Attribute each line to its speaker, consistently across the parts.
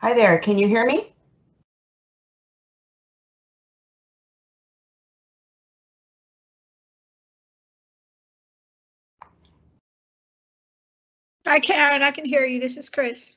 Speaker 1: Hi there, can you hear me?
Speaker 2: Hi, Karen. I can hear you. This is Chris.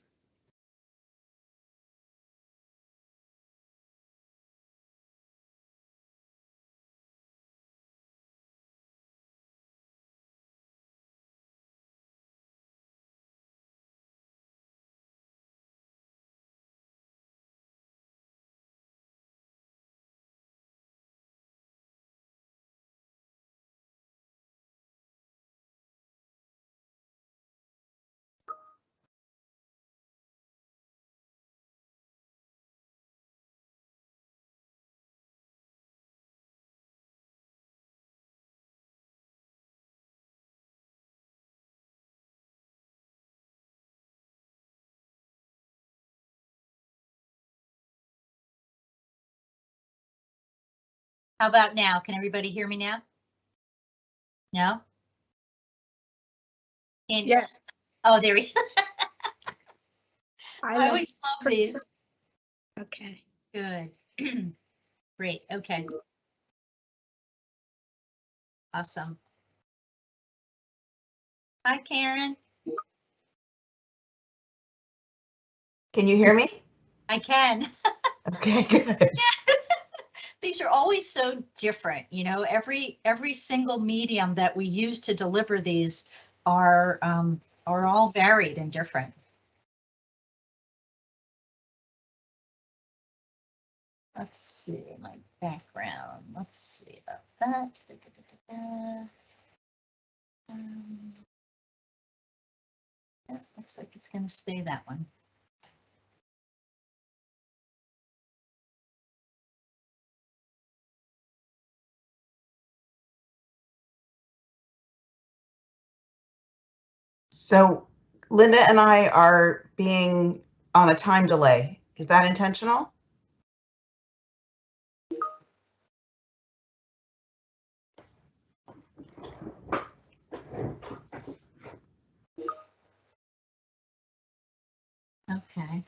Speaker 3: How about now? Can everybody hear me now? No?
Speaker 2: Yes.
Speaker 3: Oh, there we go.
Speaker 2: I
Speaker 3: I always love these.
Speaker 2: Okay.
Speaker 3: Good. Great. Okay. Awesome. Hi, Karen.
Speaker 1: Can you hear me?
Speaker 3: I can.
Speaker 1: Okay, good.
Speaker 3: These are always so different. You know, every single medium that we use to deliver these are all varied and different. Let's see my background. Let's see about that. Yeah, looks like it's going to stay that one.
Speaker 1: So Linda and I are being on a time delay. Is that intentional?
Speaker 3: Okay.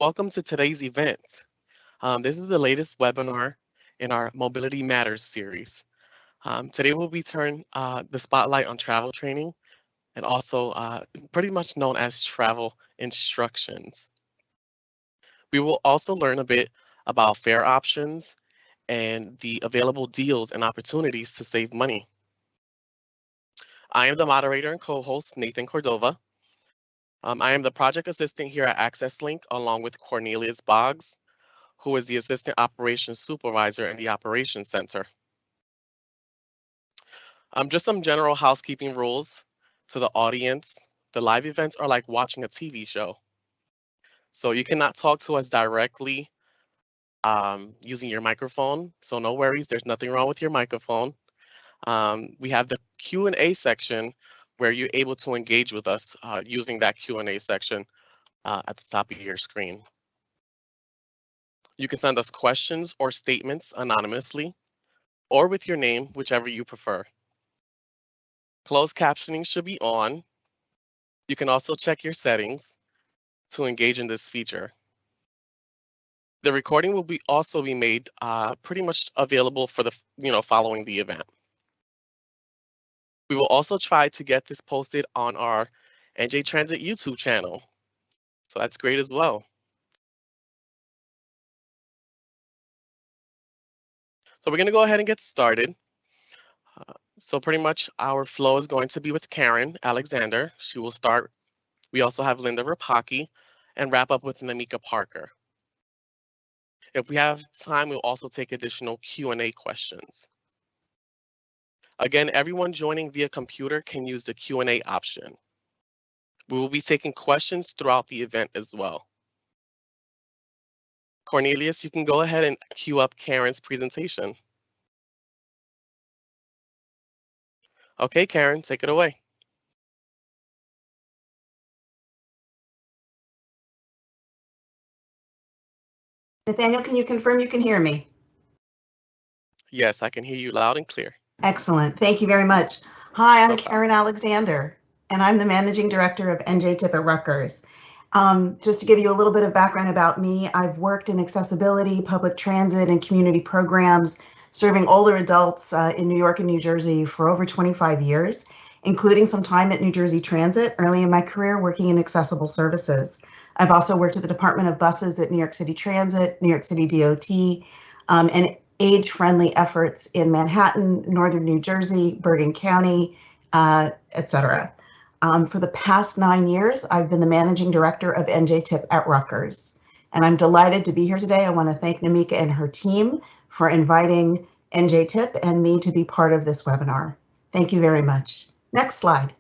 Speaker 4: Welcome to today's event. This is the latest webinar in our Mobility Matters series. Today we'll be turning the spotlight on travel training and also pretty much known as travel instructions. We will also learn a bit about fare options and the available deals and opportunities to save money. I am the moderator and co-host, Nathan Cordova. I am the project assistant here at Access Link, along with Cornelius Boggs, who is the assistant operations supervisor in the operations center. Just some general housekeeping rules to the audience. The live events are like watching a TV show. So you cannot talk to us directly using your microphone. So no worries, there's nothing wrong with your microphone. We have the Q&A section where you're able to engage with us using that Q&A section at the top of your screen. You can send us questions or statements anonymously or with your name, whichever you prefer. Closed captioning should be on. You can also check your settings to engage in this feature. The recording will also be made pretty much available for the following the event. We will also try to get this posted on our NJ Transit YouTube channel. So that's great as well. So we're going to go ahead and get started. So pretty much our flow is going to be with Karen Alexander. She will start. We also have Linda Rapaki and wrap up with Namika Parker. If we have time, we'll also take additional Q&A questions. Again, everyone joining via computer can use the Q&A option. We will be taking questions throughout the event as well. Cornelius, you can go ahead and queue up Karen's presentation. Okay, Karen, take it away.
Speaker 1: Nathaniel, can you confirm you can hear me?
Speaker 4: Yes, I can hear you loud and clear.
Speaker 1: Excellent. Thank you very much. Hi, I'm
Speaker 4: No problem.
Speaker 1: Karen Alexander, and I'm the Managing Director of NJ Tip at Rutgers. Just to give you a little bit of background about me, I've worked in accessibility, public transit, and community programs, serving older adults in New York and New Jersey for over 25 years, including some time at New Jersey Transit early in my career working in accessible services. I've also worked at the Department of Buses at New York City Transit, New York City DOT, and age-friendly efforts in Manhattan, Northern New Jersey, Bergen County, etc. For the past 9 years, I've been the Managing Director of NJ Tip at Rutgers. And I'm delighted to be here today. I want to thank Namika and her team for inviting NJ Tip and me to be part of this webinar. Thank you very much. Next slide.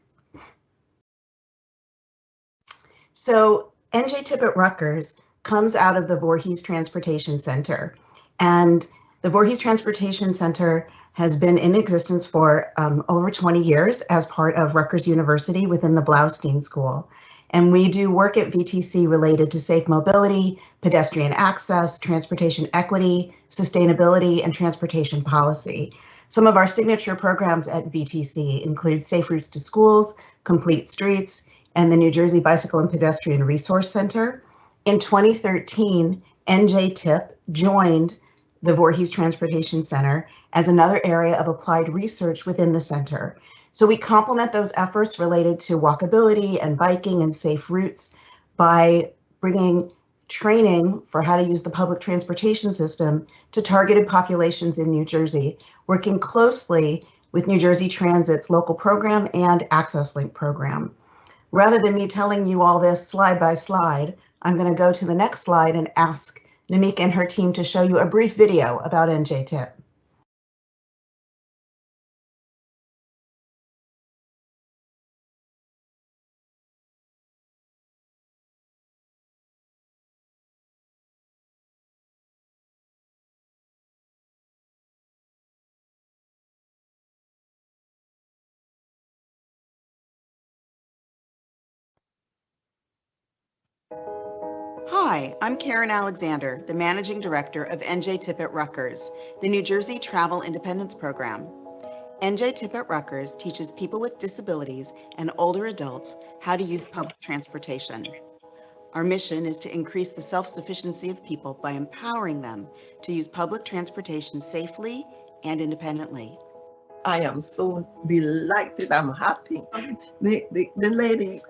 Speaker 1: So NJ Tip at Rutgers comes out of the Voorhees Transportation Center. And the Voorhees Transportation Center has been in existence for over 20 years as part of Rutgers University within the Blaustein School. And we do work at VTC related to safe mobility, pedestrian access, transportation equity, sustainability, and transportation policy. Some of our signature programs at VTC include Safe Routes to Schools, Complete Streets, and the New Jersey Bicycle and Pedestrian Resource Center. In 2013, NJ Tip joined the Voorhees Transportation Center as another area of applied research within the center. So we complement those efforts related to walkability and biking and safe routes by bringing training for how to use the public transportation system to targeted populations in New Jersey, working closely with New Jersey Transit's local program and Access Link program. Rather than me telling you all this slide by slide, I'm going to go to the next slide and ask Namika and her team to show you a brief video about NJ Tip. Hi, I'm Karen Alexander, the Managing Director of NJ Tip at Rutgers, the New Jersey Travel Independence Program. NJ Tip at Rutgers teaches people with disabilities and older adults how to use public transportation. Our mission is to increase the self-sufficiency of people by empowering them to use public transportation safely and independently.
Speaker 5: I am so delighted. I'm happy. The lady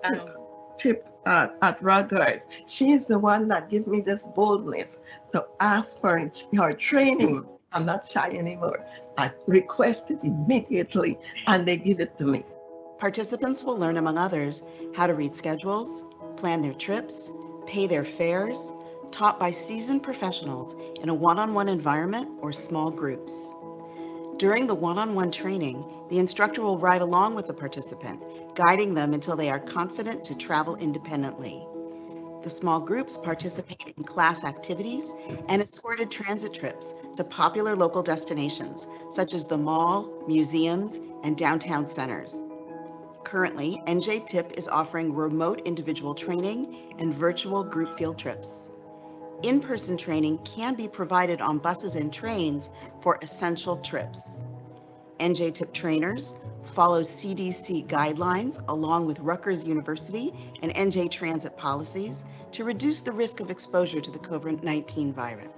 Speaker 5: tip at Ridewise, she is the one that gives me this boldness to ask for her training. I'm not shy anymore. I request it immediately and they give it to me.
Speaker 1: Participants will learn, among others, how to read schedules, plan their trips, pay their fares, taught by seasoned professionals in a one-on-one environment or small groups. During the one-on-one training, the instructor will ride along with the participant, guiding them until they are confident to travel independently. The small groups participate in class activities and escorted transit trips to popular local destinations, such as the mall, museums, and downtown centers. Currently, NJ TIP is offering remote individual training and virtual group field trips. In-person training can be provided on buses and trains for essential trips. NJ TIP trainers follow CDC guidelines along with Rutgers University and NJ Transit policies to reduce the risk of exposure to the COVID-19 virus.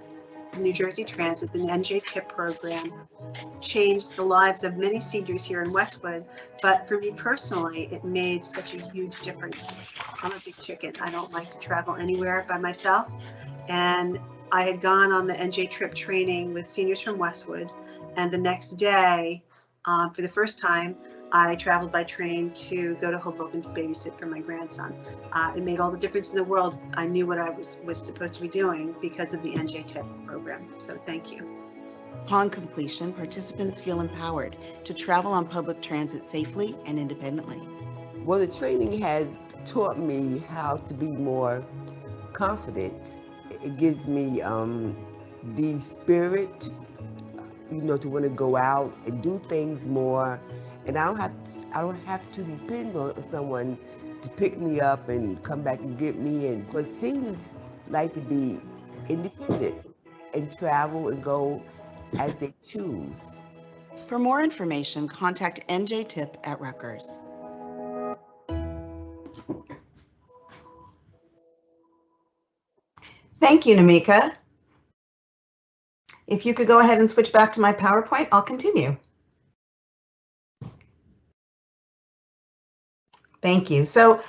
Speaker 6: New Jersey Transit, the NJ TIP program, changed the lives of many seniors here in Westwood, but for me personally, it made such a huge difference. I'm a big chicken. I don't like to travel anywhere by myself, and I had gone on the NJ TRIP training with seniors from Westwood, and the next day, for the first time, I traveled by train to go to Hoboken to babysit for my grandson. It made all the difference in the world. I knew what I was supposed to be doing because of the NJ TIP program, so thank you.
Speaker 1: Upon completion, participants feel empowered to travel on public transit safely and independently.
Speaker 7: Well, the training has taught me how to be more confident. It gives me the spirit, to want to go out and do things more, and I don't have to depend on someone to pick me up and come back and get me. And because seniors like to be independent and travel and go as they choose.
Speaker 1: For more information, contact NJ TIP at Rutgers. Thank you, Namika. If you could go ahead and switch back to my PowerPoint, I'll continue. Thank you. So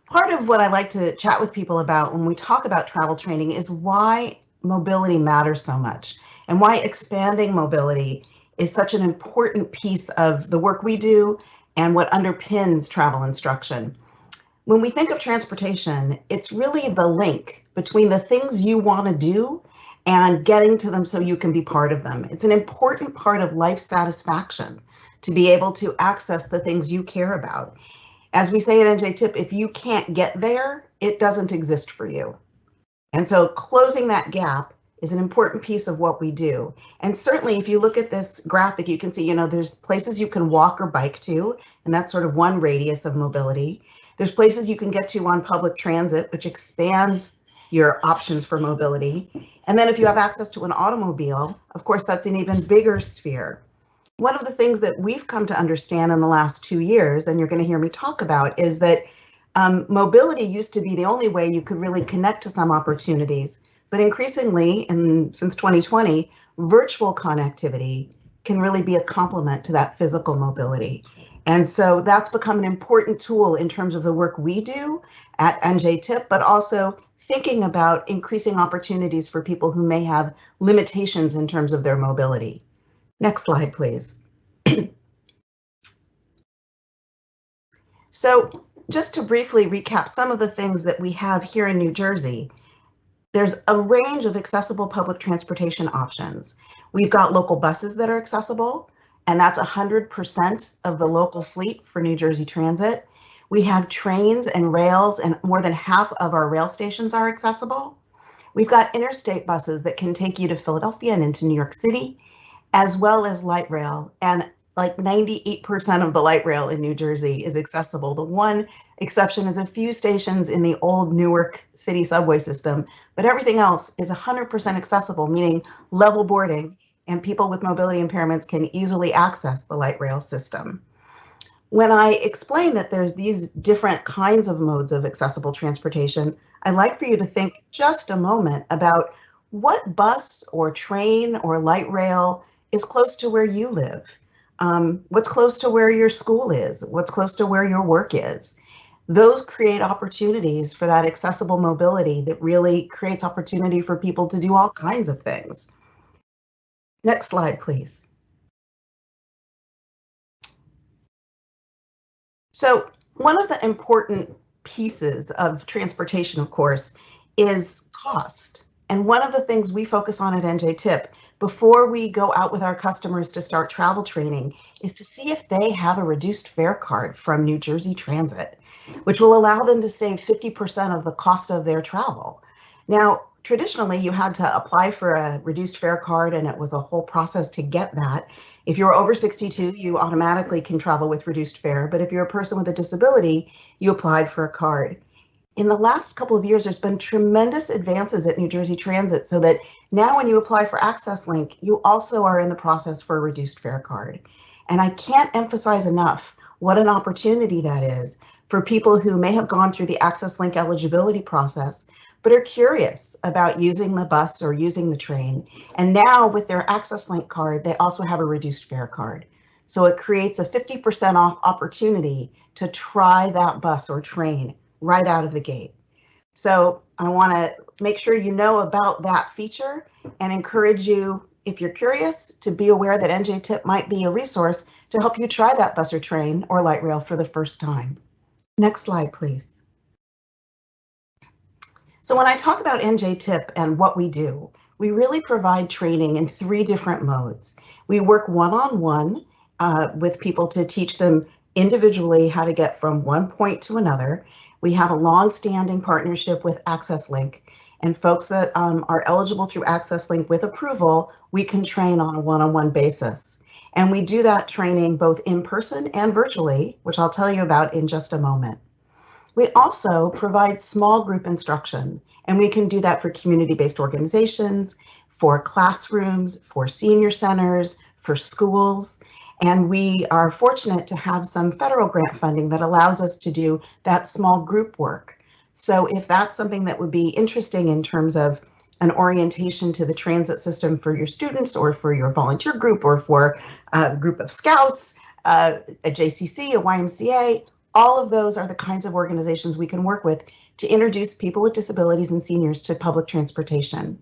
Speaker 1: part of what I like to chat with people about when we talk about travel training is why mobility matters so much and why expanding mobility is such an important piece of the work we do and what underpins travel instruction. When we think of transportation, it's really the link between the things you want to do and getting to them so you can be part of them. It's an important part of life satisfaction to be able to access the things you care about. As we say at NJ TIP, if you can't get there, it doesn't exist for you. And so closing that gap is an important piece of what we do. And certainly if you look at this graphic, you can see, there's places you can walk or bike to, and that's sort of one radius of mobility. There's places you can get to on public transit, which expands your options for mobility. And then if you have access to an automobile, of course, that's an even bigger sphere. One of the things that we've come to understand in the last 2 years, and you're going to hear me talk about, is that mobility used to be the only way you could really connect to some opportunities. But increasingly, and since 2020, virtual connectivity can really be a complement to that physical mobility. And so that's become an important tool in terms of the work we do at NJ TIP, but also thinking about increasing opportunities for people who may have limitations in terms of their mobility. Next slide, please. So just to briefly recap some of the things that we have here in New Jersey, there's a range of accessible public transportation options. We've got local buses that are accessible, and that's 100% of the local fleet for New Jersey Transit. We have trains and rails, and more than half of our rail stations are accessible. We've got interstate buses that can take you to Philadelphia and into New York City, as well as light rail, and like 98% of the light rail in New Jersey is accessible. The one exception is a few stations in the old Newark City subway system, but everything else is 100% accessible, meaning level boarding, and people with mobility impairments can easily access the light rail system. When I explain that there's these different kinds of modes of accessible transportation, I'd like for you to think just a moment about what bus or train or light rail is close to where you live. What's close to where your school is? What's close to where your work is? Those create opportunities for that accessible mobility that really creates opportunity for people to do all kinds of things. Next slide, please. So one of the important pieces of transportation, of course, is cost. And one of the things we focus on at NJ Tip before we go out with our customers to start travel training is to see if they have a reduced fare card from New Jersey Transit, which will allow them to save 50% of the cost of their travel. Now, traditionally, you had to apply for a reduced fare card, and it was a whole process to get that. If you're over 62, you automatically can travel with reduced fare, but if you're a person with a disability, you applied for a card. In the last couple of years, there's been tremendous advances at New Jersey Transit so that now when you apply for Access Link, you also are in the process for a reduced fare card. And I can't emphasize enough what an opportunity that is for people who may have gone through the Access Link eligibility process, but are curious about using the bus or using the train. And now with their Access Link card, they also have a reduced fare card. So it creates a 50% off opportunity to try that bus or train right out of the gate. So I want to make sure you know about that feature and encourage you, if you're curious, to be aware that NJ Tip might be a resource to help you try that bus or train or light rail for the first time. Next slide, please. So when I talk about NJ Tip and what we do, we really provide training in 3 different modes. We work one-on-one with people to teach them individually how to get from one point to another. We have a long-standing partnership with Access Link, and folks that are eligible through Access Link with approval, we can train on a one-on-one basis. And we do that training both in person and virtually, which I'll tell you about in just a moment. We also provide small group instruction, and we can do that for community-based organizations, for classrooms, for senior centers, for schools. And we are fortunate to have some federal grant funding that allows us to do that small group work. So if that's something that would be interesting in terms of an orientation to the transit system for your students or for your volunteer group or for a group of scouts, a JCC, a YMCA, all of those are the kinds of organizations we can work with to introduce people with disabilities and seniors to public transportation.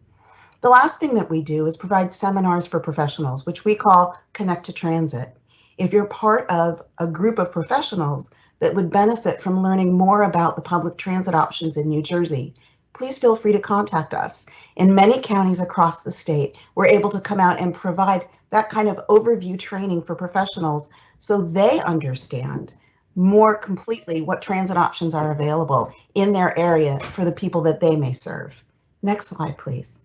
Speaker 1: The last thing that we do is provide seminars for professionals, which we call Connect to Transit. If you're part of a group of professionals that would benefit from learning more about the public transit options in New Jersey, please feel free to contact us. In many counties across the state, we're able to come out and provide that kind of overview training for professionals so they understand more completely what transit options are available in their area for the people that they may serve. Next slide, please.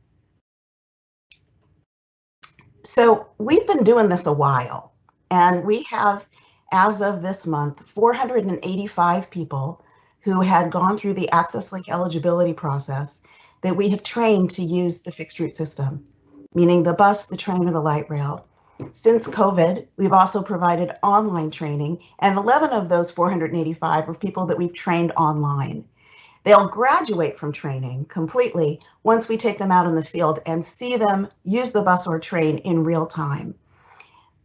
Speaker 1: So we've been doing this a while, and we have, as of this month, 485 people who had gone through the Access Link eligibility process that we have trained to use the fixed route system, meaning the bus, the train, or the light rail. Since COVID, we've also provided online training, and 11 of those 485 are people that we've trained online. They'll graduate from training completely once we take them out in the field and see them use the bus or train in real time.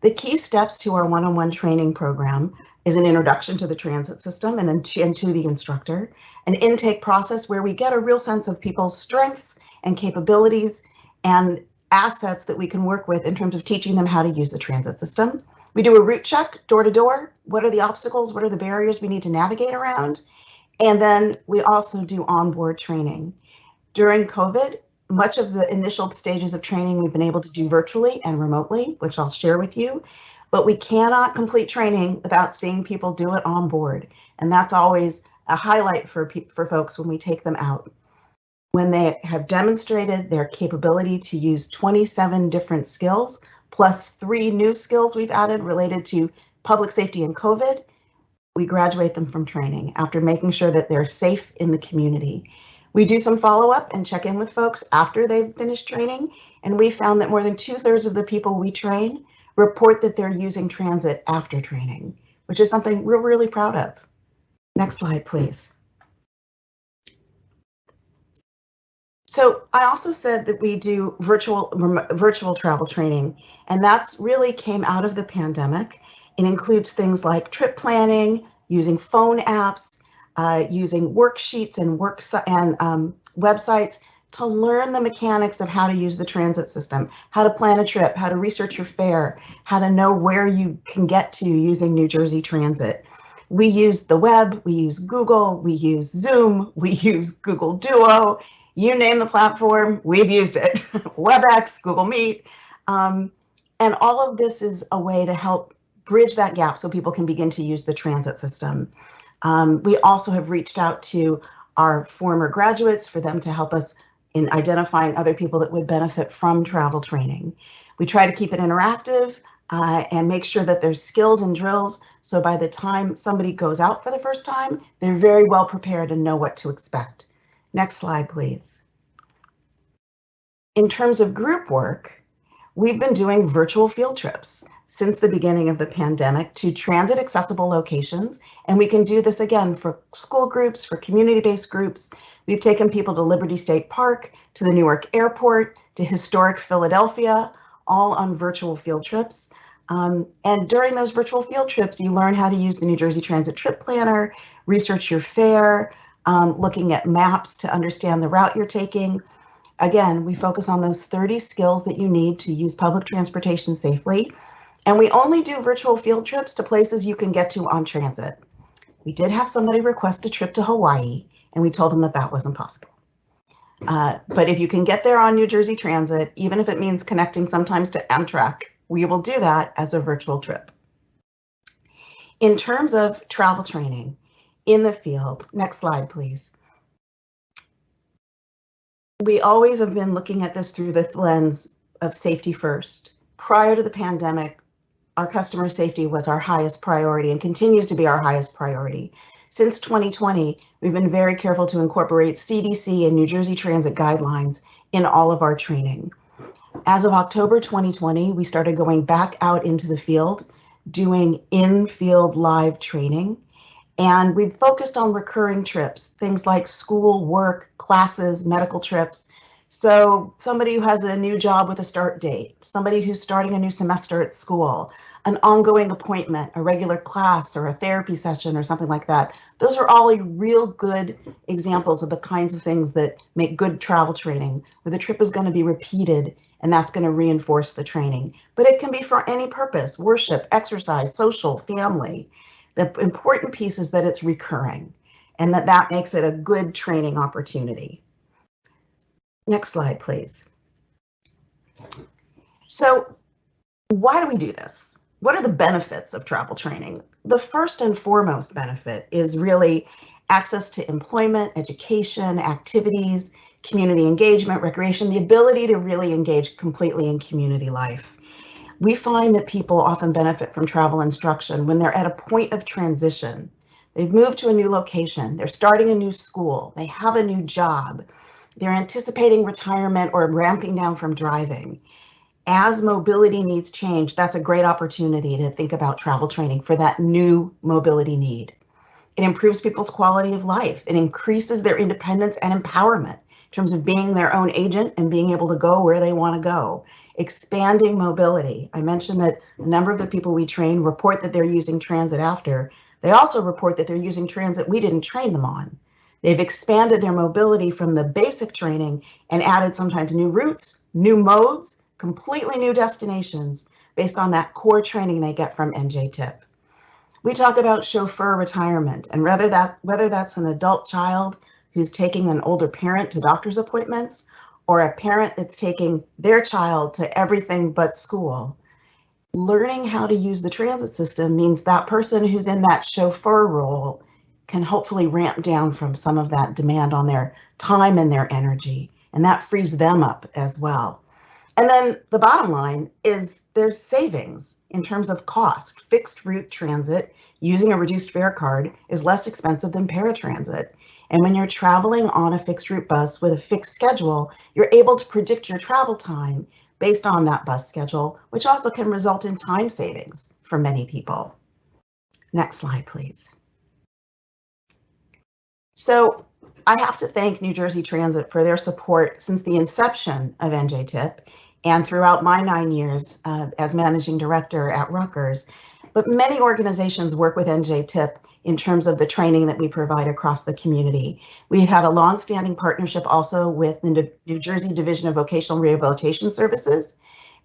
Speaker 1: The key steps to our one-on-one training program is an introduction to the transit system and to the instructor, an intake process where we get a real sense of people's strengths and capabilities and assets that we can work with in terms of teaching them how to use the transit system. We do a route check, door to door. What are the obstacles? What are the barriers we need to navigate around? And then we also do onboard training. During COVID, much of the initial stages of training we've been able to do virtually and remotely, which I'll share with you, but we cannot complete training without seeing people do it on board. And that's always a highlight for folks when we take them out. When they have demonstrated their capability to use 27 different skills, plus 3 new skills we've added related to public safety and COVID, we graduate them from training after making sure that they're safe in the community. We do some follow-up and check in with folks after they've finished training, and we found that more than 2/3 of the people we train report that they're using transit after training, which is something we're really proud of. Next slide, please. So I also said that we do virtual travel training, and that's really came out of the pandemic. It includes things like trip planning, using phone apps, using worksheets and websites to learn the mechanics of how to use the transit system, how to plan a trip, how to research your fare, how to know where you can get to using New Jersey Transit. We use the web, we use Google, we use Zoom, we use Google Duo. You name the platform, we've used it. WebEx, Google Meet. And all of this is a way to help bridge that gap so people can begin to use the transit system. We also have reached out to our former graduates for them to help us in identifying other people that would benefit from travel training. We try to keep it interactive and make sure that there's skills and drills, so by the time somebody goes out for the first time, they're very well prepared and know what to expect. Next slide, please. In terms of group work, we've been doing virtual field trips since the beginning of the pandemic to transit accessible locations, and we can do this again for school groups, for community-based groups. We've taken people to Liberty State Park, to the Newark Airport, to historic Philadelphia, all on virtual field trips. And during those virtual field trips, you learn how to use the New Jersey Transit Trip Planner, research your fare, looking at maps to understand the route you're taking. Again, we focus on those 30 skills that you need to use public transportation safely. And we only do virtual field trips to places you can get to on transit. We did have somebody request a trip to Hawaii, and we told them that that wasn't possible. But if you can get there on New Jersey Transit, even if it means connecting sometimes to Amtrak, we will do that as a virtual trip. In terms of travel training in the field, next slide, please. We always have been looking at this through the lens of safety first. Prior to the pandemic, our customer safety was our highest priority and continues to be our highest priority. Since 2020, we've been very careful to incorporate CDC and New Jersey Transit guidelines in all of our training. As of October 2020, we started going back out into the field, doing in-field live training. And we've focused on recurring trips, things like school, work, classes, medical trips. So somebody who has a new job with a start date, somebody who's starting a new semester at school, an ongoing appointment, a regular class or a therapy session or something like that. Those are all real good examples of the kinds of things that make good travel training, where the trip is going to be repeated and that's going to reinforce the training. But it can be for any purpose: worship, exercise, social, family. The important piece is that it's recurring and that makes it a good training opportunity. Next slide, please. So why do we do this? What are the benefits of travel training? The first and foremost benefit is really access to employment, education, activities, community engagement, recreation, the ability to really engage completely in community life. We find that people often benefit from travel instruction when they're at a point of transition. They've moved to a new location, they're starting a new school, they have a new job, they're anticipating retirement or ramping down from driving. As mobility needs change, that's a great opportunity to think about travel training for that new mobility need. It improves people's quality of life. It increases their independence and empowerment in terms of being their own agent and being able to go where they want to go. Expanding mobility. I mentioned that a number of the people we train report that they're using transit after. They also report that they're using transit we didn't train them on. They've expanded their mobility from the basic training and added sometimes new routes, new modes, completely new destinations based on that core training they get from NJ TIP. We talk about chauffeur retirement, and whether that's an adult child who's taking an older parent to doctor's appointments, or a parent that's taking their child to everything but school. Learning how to use the transit system means that person who's in that chauffeur role can hopefully ramp down from some of that demand on their time and their energy, and that frees them up as well. And then the bottom line is there's savings in terms of cost. Fixed route transit using a reduced fare card is less expensive than paratransit. And when you're traveling on a fixed route bus with a fixed schedule, you're able to predict your travel time based on that bus schedule, which also can result in time savings for many people. Next slide, please. So I have to thank New Jersey Transit for their support since the inception of NJTIP and throughout my 9 years as managing director at Rutgers. But many organizations work with NJTIP in terms of the training that we provide across the community. We've had a longstanding partnership also with the New Jersey Division of Vocational Rehabilitation Services,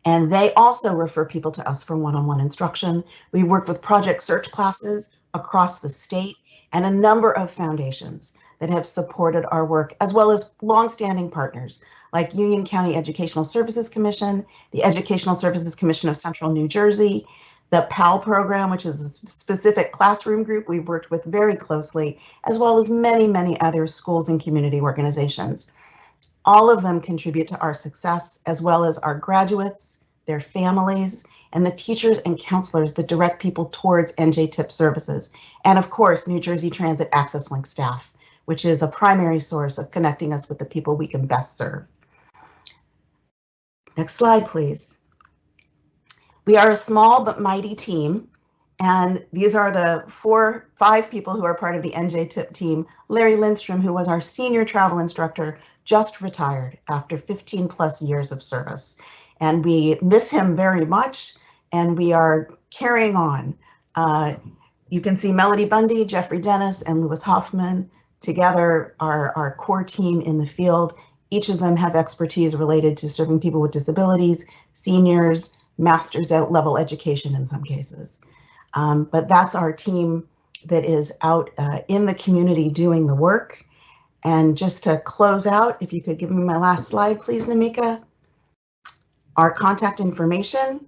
Speaker 1: and they also refer people to us for one-on-one instruction. We work with project search classes across the state and a number of foundations that have supported our work, as well as longstanding partners like Union County Educational Services Commission, the Educational Services Commission of Central New Jersey, the PAL program, which is a specific classroom group we've worked with very closely, as well as many, many other schools and community organizations. All of them contribute to our success, as well as our graduates, their families, and the teachers and counselors that direct people towards NJTIP services. And of course, New Jersey Transit Access Link staff, which is a primary source of connecting us with the people we can best serve. Next slide, please. We are a small but mighty team, and these are the 5 people who are part of the NJTIP team. Larry Lindstrom, who was our senior travel instructor, just retired after 15+ years of service. And we miss him very much, and we are carrying on. You can see Melody Bundy, Jeffrey Dennis, and Lewis Hoffman together are our core team in the field. Each of them have expertise related to serving people with disabilities, seniors, master's level education in some cases. But that's our team that is out in the community doing the work. And just to close out, if you could give me my last slide, please, Namika. Our contact information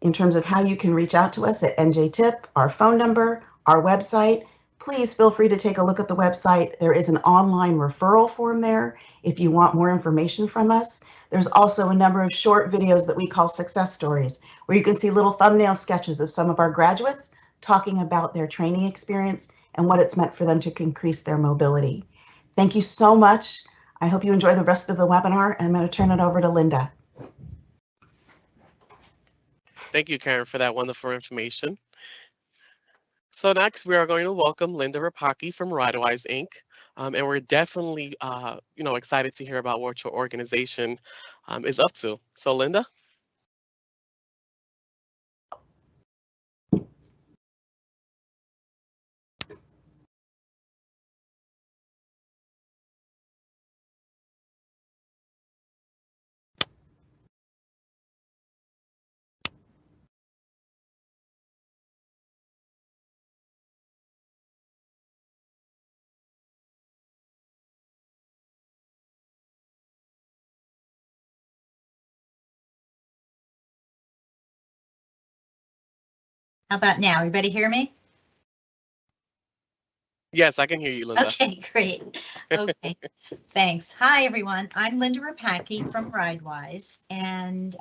Speaker 1: in terms of how you can reach out to us at NJTIP, our phone number, our website. Please feel free to take a look at the website. There is an online referral form there if you want more information from us. There's also a number of short videos that we call success stories, where you can see little thumbnail sketches of some of our graduates talking about their training experience and what it's meant for them to increase their mobility. Thank you so much. I hope you enjoy the rest of the webinar, and I'm going to turn it over to Linda.
Speaker 4: Thank you, Karen, for that wonderful information. So next, we are going to welcome Linda Rapaki from Ridewise, Inc. And we're definitely, excited to hear about what your organization is up to. So, Linda.
Speaker 3: How about now? Everybody hear me?
Speaker 4: Yes, I can hear you, Linda.
Speaker 3: Okay, great. Okay, thanks. Hi, everyone. I'm Linda Rapaki from Ridewise, and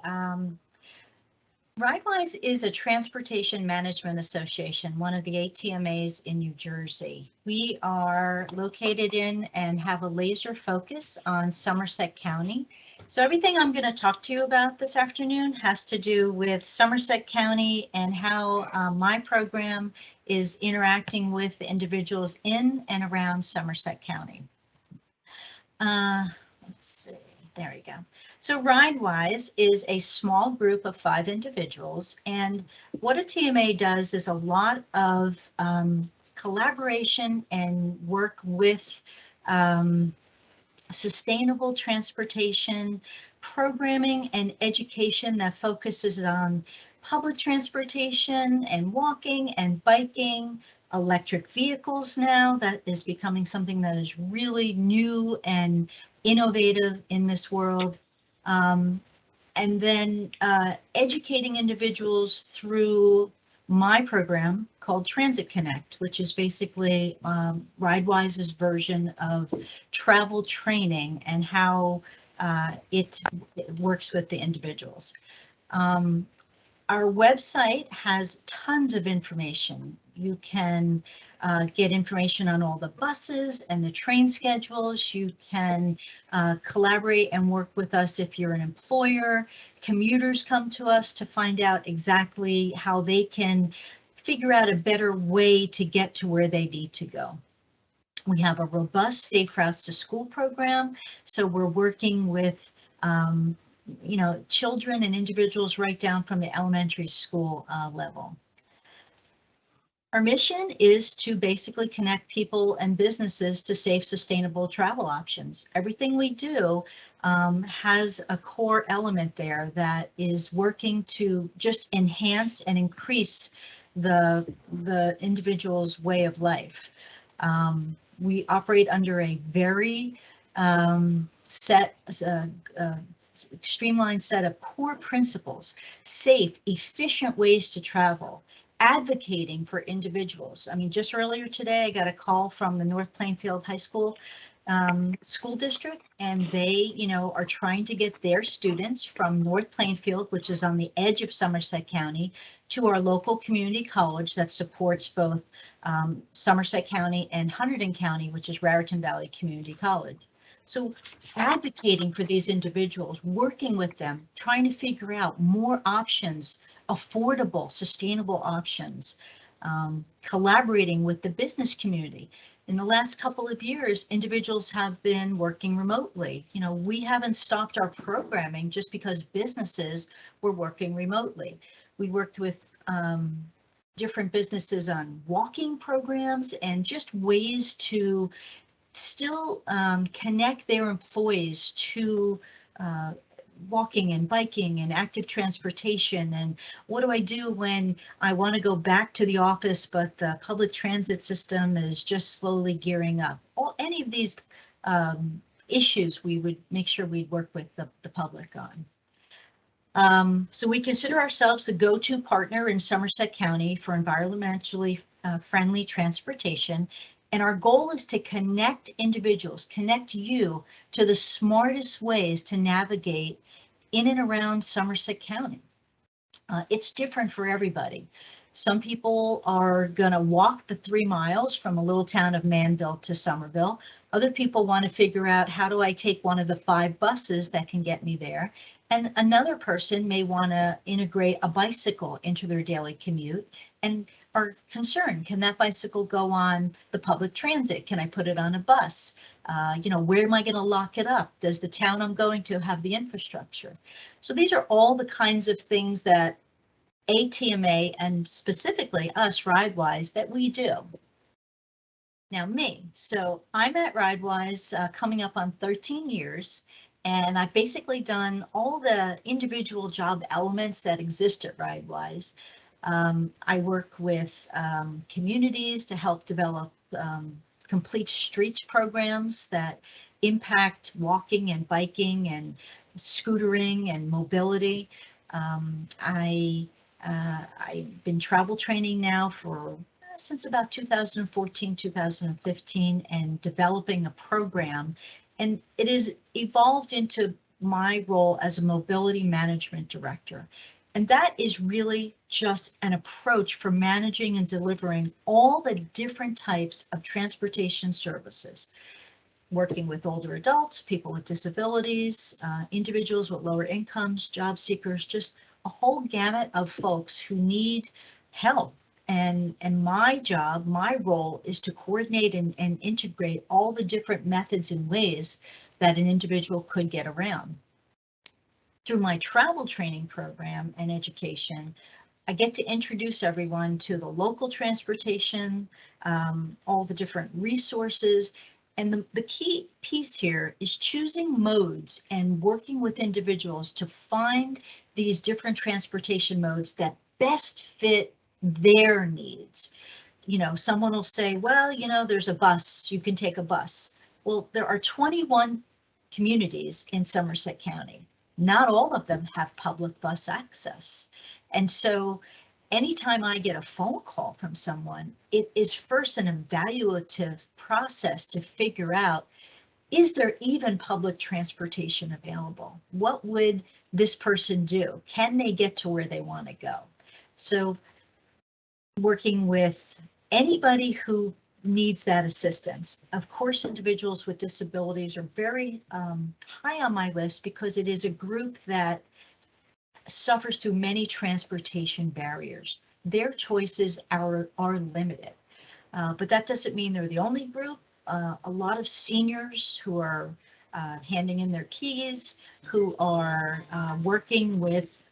Speaker 3: Ridewise is a transportation management association, one of the ATMAs in New Jersey. We are located in and have a laser focus on Somerset County. So everything I'm going to talk to you about this afternoon has to do with Somerset County and how my program is interacting with individuals in and around Somerset County. Let's see. There we go. So Ridewise is a small group of 5 individuals, and what a TMA does is a lot of collaboration and work with sustainable transportation programming and education that focuses on public transportation and walking and biking, electric vehicles now. That is becoming something that is really new and innovative in this world. And then educating individuals through my program called Transit Connect, which is basically Ridewise's version of travel training and how it works with the individuals. Our website has tons of information. You can get information on all the buses and the train schedules. You can collaborate and work with us if you're an employer. Commuters come to us to find out exactly how they can figure out a better way to get to where they need to go. We have a robust Safe Routes to School program, so we're working with children and individuals right down from the elementary school level. Our mission is to basically connect people and businesses to safe, sustainable travel options. Everything we do has a core element there that is working to just enhance and increase the individual's way of life. We operate under a very streamlined set of core principles: safe, efficient ways to travel, advocating for individuals. I mean, just earlier today, I got a call from the North Plainfield High School school district, and they, are trying to get their students from North Plainfield, which is on the edge of Somerset County, to our local community college that supports both Somerset County and Hunterdon County, which is Raritan Valley Community College. So advocating for these individuals, working with them, trying to figure out more options, affordable, sustainable options, collaborating with the business community. In the last couple of years, individuals have been working remotely. We haven't stopped our programming just because businesses were working remotely. We worked with different businesses on walking programs and just ways to still connect their employees to walking and biking and active transportation. And what do I do when I want to go back to the office, but the public transit system is just slowly gearing up? Any of these issues, we would make sure we'd work with the public on. So we consider ourselves the go-to partner in Somerset County for environmentally friendly transportation. And our goal is to connect individuals, connect you to the smartest ways to navigate in and around Somerset County. It's different for everybody. Some people are going to walk the 3 miles from a little town of Manville to Somerville. Other people want to figure out, how do I take one of the 5 buses that can get me there? And another person may want to integrate a bicycle into their daily commute and are concerned, can that bicycle go on the public transit? Can I put it on a bus? Where am I going to lock it up? Does the town I'm going to have the infrastructure? So these are all the kinds of things that ATMA, and specifically us, Ridewise, that we do. Now me, so I'm at Ridewise coming up on 13 years, and I've basically done all the individual job elements that exist at Ridewise. I work with communities to help develop complete streets programs that impact walking and biking and scootering and mobility. I've been travel training now for since about 2014, 2015, and developing a program. And it is evolved into my role as a mobility management director. And that is really just an approach for managing and delivering all the different types of transportation services, working with older adults, people with disabilities, individuals with lower incomes, job seekers, just a whole gamut of folks who need help. And my job, my role is to coordinate and integrate all the different methods and ways that an individual could get around. Through my travel training program and education, I get to introduce everyone to the local transportation, all the different resources. And the key piece here is choosing modes and working with individuals to find these different transportation modes that best fit their needs. Someone will say, well, there's a bus, you can take a bus. Well, there are 21 communities in Somerset County. Not all of them have public bus access. And so anytime I get a phone call from someone, it is first an evaluative process to figure out, is there even public transportation available? What would this person do? Can they get to where they want to go? So working with anybody who needs that assistance. Of course, individuals with disabilities are very high on my list because it is a group that suffers through many transportation barriers. their choices are limited. But that doesn't mean they're the only group. A lot of seniors who are handing in their keys, who are working with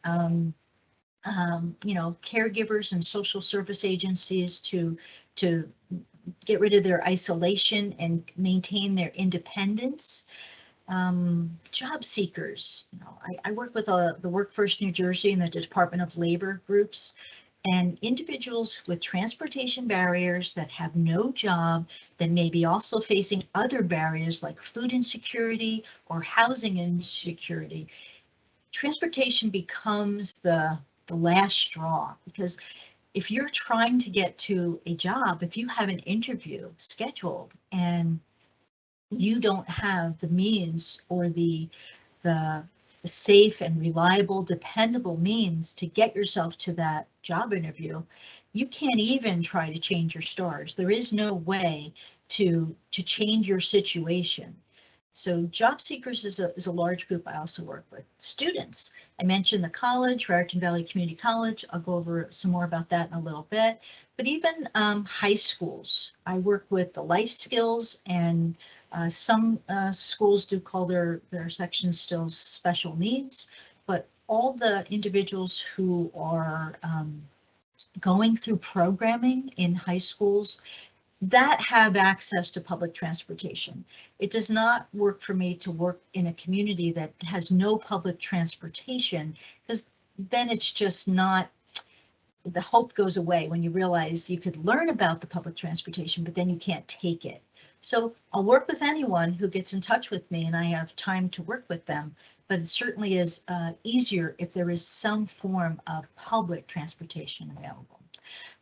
Speaker 3: caregivers and social service agencies to get rid of their isolation and maintain their independence. Job seekers, I work with the Workforce New Jersey and the Department of Labor groups, and individuals with transportation barriers that have no job, that may be also facing other barriers like food insecurity or housing insecurity. Transportation becomes the last straw, because if you're trying to get to a job, if you have an interview scheduled and you don't have the means or the safe and reliable, dependable means to get yourself to that job interview, you can't even try to change your stars. There is no way to change your situation. So job seekers is a large group I also work with. Students, I mentioned the college, Raritan Valley Community College. I'll go over some more about that in a little bit. But even high schools, I work with the life skills, and some schools do call their sections still special needs. But all the individuals who are going through programming in high schools that have access to public transportation. It does not work for me to work in a community that has no public transportation, because then it's just not, the hope goes away when you realize you could learn about the public transportation, but then you can't take it. So I'll work with anyone who gets in touch with me and I have time to work with them, but it certainly is easier if there is some form of public transportation available.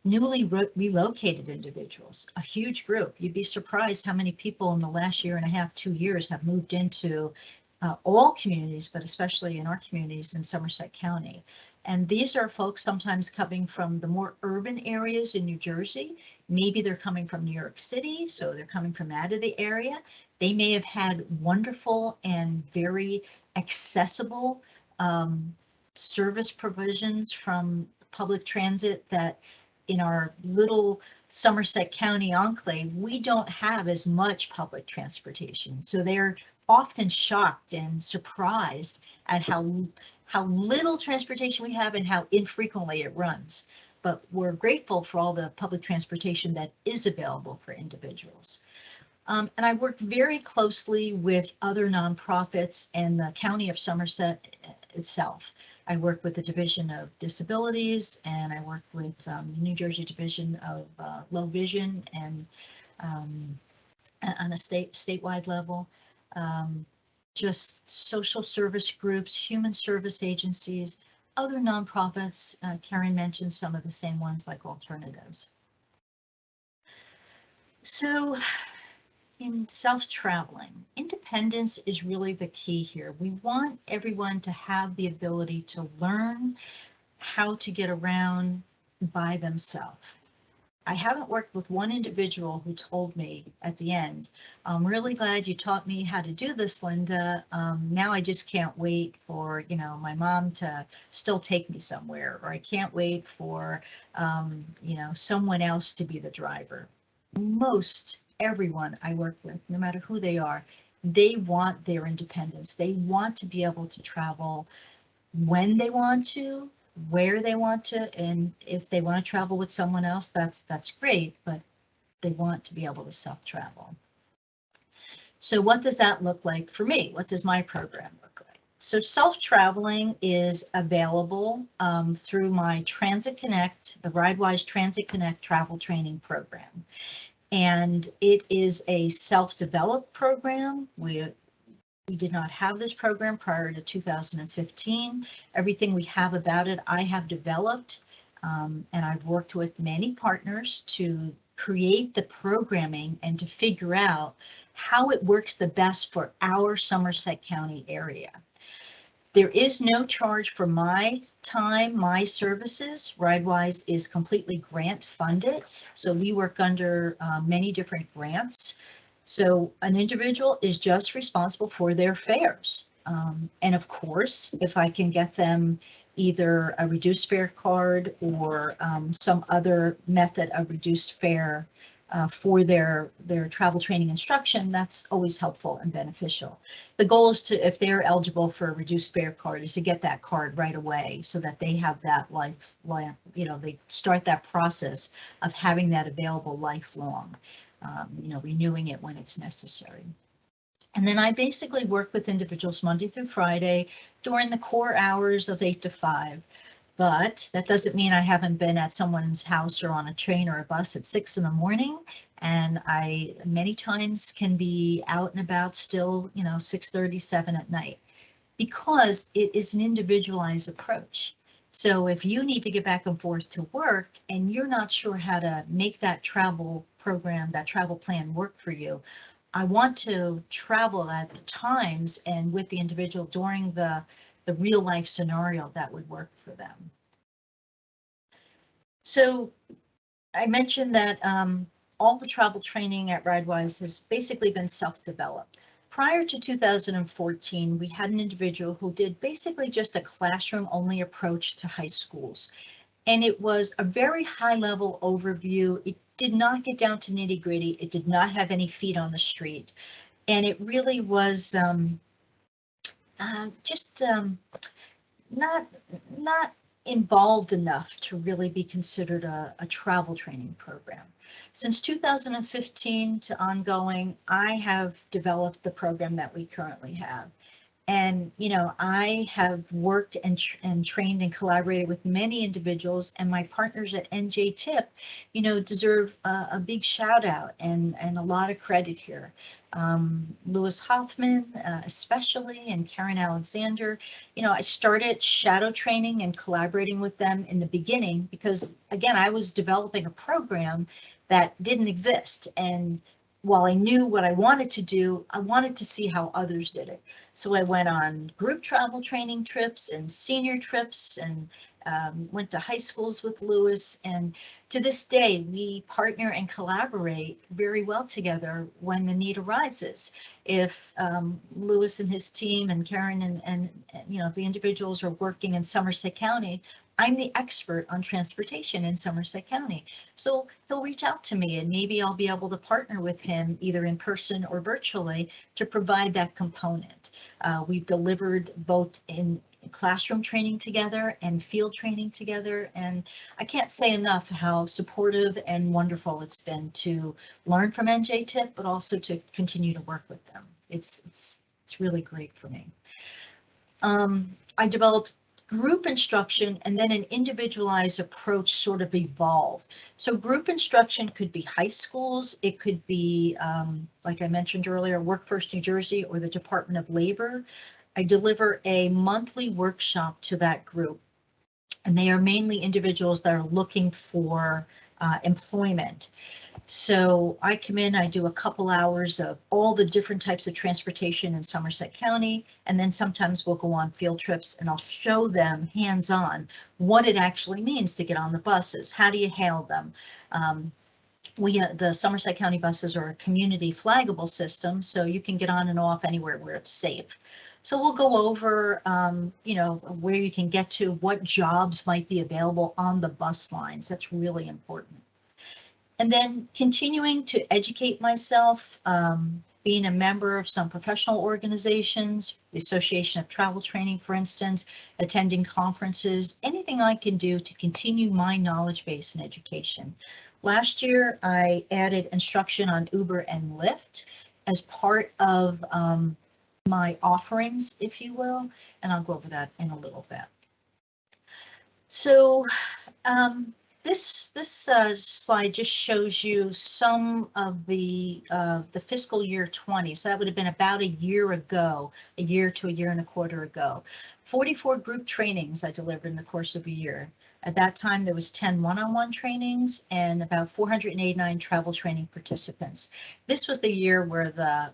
Speaker 3: Newly relocated individuals, a huge group. You'd be surprised how many people in the last year and a half, 2 years have moved into all communities, but especially in our communities in Somerset County. And these are folks sometimes coming from the more urban areas in New Jersey. Maybe they're coming from New York City, so they're coming from out of the area. They may have had wonderful and very accessible service provisions from public transit that in our little Somerset County enclave, we don't have as much public transportation. So they're often shocked and surprised at how little transportation we have and how infrequently it runs. But we're grateful for all the public transportation that is available for individuals. And I work very closely with other nonprofits and the County of Somerset itself. I work with the Division of Disabilities, and I work with the New Jersey Division of Low Vision, and on a statewide level. Just social service groups, human service agencies, other nonprofits. Karen mentioned some of the same ones like alternatives. So in self-traveling, independence is really the key here. We want everyone to have the ability to learn how to get around by themselves. I haven't worked with one individual who told me at the end, I'm really glad you taught me how to do this, Linda. Now I just can't wait for, my mom to still take me somewhere, or I can't wait for, someone else to be the driver. Most everyone I work with, no matter who they are, they want their independence. They want to be able to travel when they want to, where they want to, and if they want to travel with someone else, that's great, but they want to be able to self-travel. So what does that look like for me? What does my program look like? So self-traveling is available through my Transit Connect, the Ridewise Transit Connect travel training program. And it is a self-developed program. We did not have this program prior to 2015. Everything we have about it, I have developed, and I've worked with many partners to create the programming and to figure out how it works the best for our Somerset County area. There is no charge for my time, my services. Ridewise is completely grant funded, so we work under many different grants. So an individual is just responsible for their fares. And of course, if I can get them either a reduced fare card or some other method of reduced fare for their travel training instruction, that's always helpful and beneficial. The goal is to, if they're eligible for a reduced fare card, is to get that card right away so that they have that lifelong, they start that process of having that available lifelong, renewing it when it's necessary. And then I basically work with individuals Monday through Friday during the core hours of 8 to 5. But that doesn't mean I haven't been at someone's house or on a train or a bus at 6 in the morning. And I many times can be out and about still, 6:30, 7 at night, because it is an individualized approach. So if you need to get back and forth to work and you're not sure how to make that travel program, that travel plan work for you, I want to travel at the times and with the individual during the real life scenario that would work for them. So I mentioned that all the travel training at Ridewise has basically been self-developed. Prior to 2014, we had an individual who did basically just a classroom-only approach to high schools. And it was a very high-level overview. It did not get down to nitty-gritty. It did not have any feet on the street. And it really was not involved enough to really be considered a travel training program. Since 2015 to ongoing, I have developed the program that we currently have. And, I have worked and trained and collaborated with many individuals, and my partners at NJ TIP, deserve a big shout out and a lot of credit here. Lewis Hoffman, especially, and Karen Alexander. I started shadow training and collaborating with them in the beginning because, again, I was developing a program that didn't exist. And while I knew what I wanted to do, I wanted to see how others did it. So I went on group travel training trips and senior trips and went to high schools with Lewis. And to this day, we partner and collaborate very well together when the need arises. If Lewis and his team and Karen and the individuals are working in Somerset County, I'm the expert on transportation in Somerset County. So he'll reach out to me and maybe I'll be able to partner with him either in person or virtually to provide that component. We've delivered both in classroom training together and field training together. And I can't say enough how supportive and wonderful it's been to learn from NJ TIP, but also to continue to work with them. It's really great for me. I developed group instruction and then an individualized approach sort of evolved. So group instruction could be high schools. It could be, like I mentioned earlier, Workforce New Jersey or the Department of Labor. I deliver a monthly workshop to that group, and they are mainly individuals that are looking for employment. So I come in, I do a couple hours of all the different types of transportation in Somerset County, and then sometimes we'll go on field trips and I'll show them hands-on what it actually means to get on the buses. How do you hail them? The Somerset County buses are a community flaggable system, so you can get on and off anywhere where it's safe. So we'll go over, where you can get to, what jobs might be available on the bus lines. That's really important. And then continuing to educate myself, being a member of some professional organizations, the Association of Travel Training, for instance, attending conferences, anything I can do to continue my knowledge base in education. Last year, I added instruction on Uber and Lyft as part of my offerings, if you will, and I'll go over that in a little bit. So this slide just shows you some of the fiscal year 20. So that would have been about a year ago, a year to a year and a quarter ago. 44 group trainings I delivered in the course of a year. At that time, there was 10 one-on-one trainings and about 489 travel training participants. This was the year where the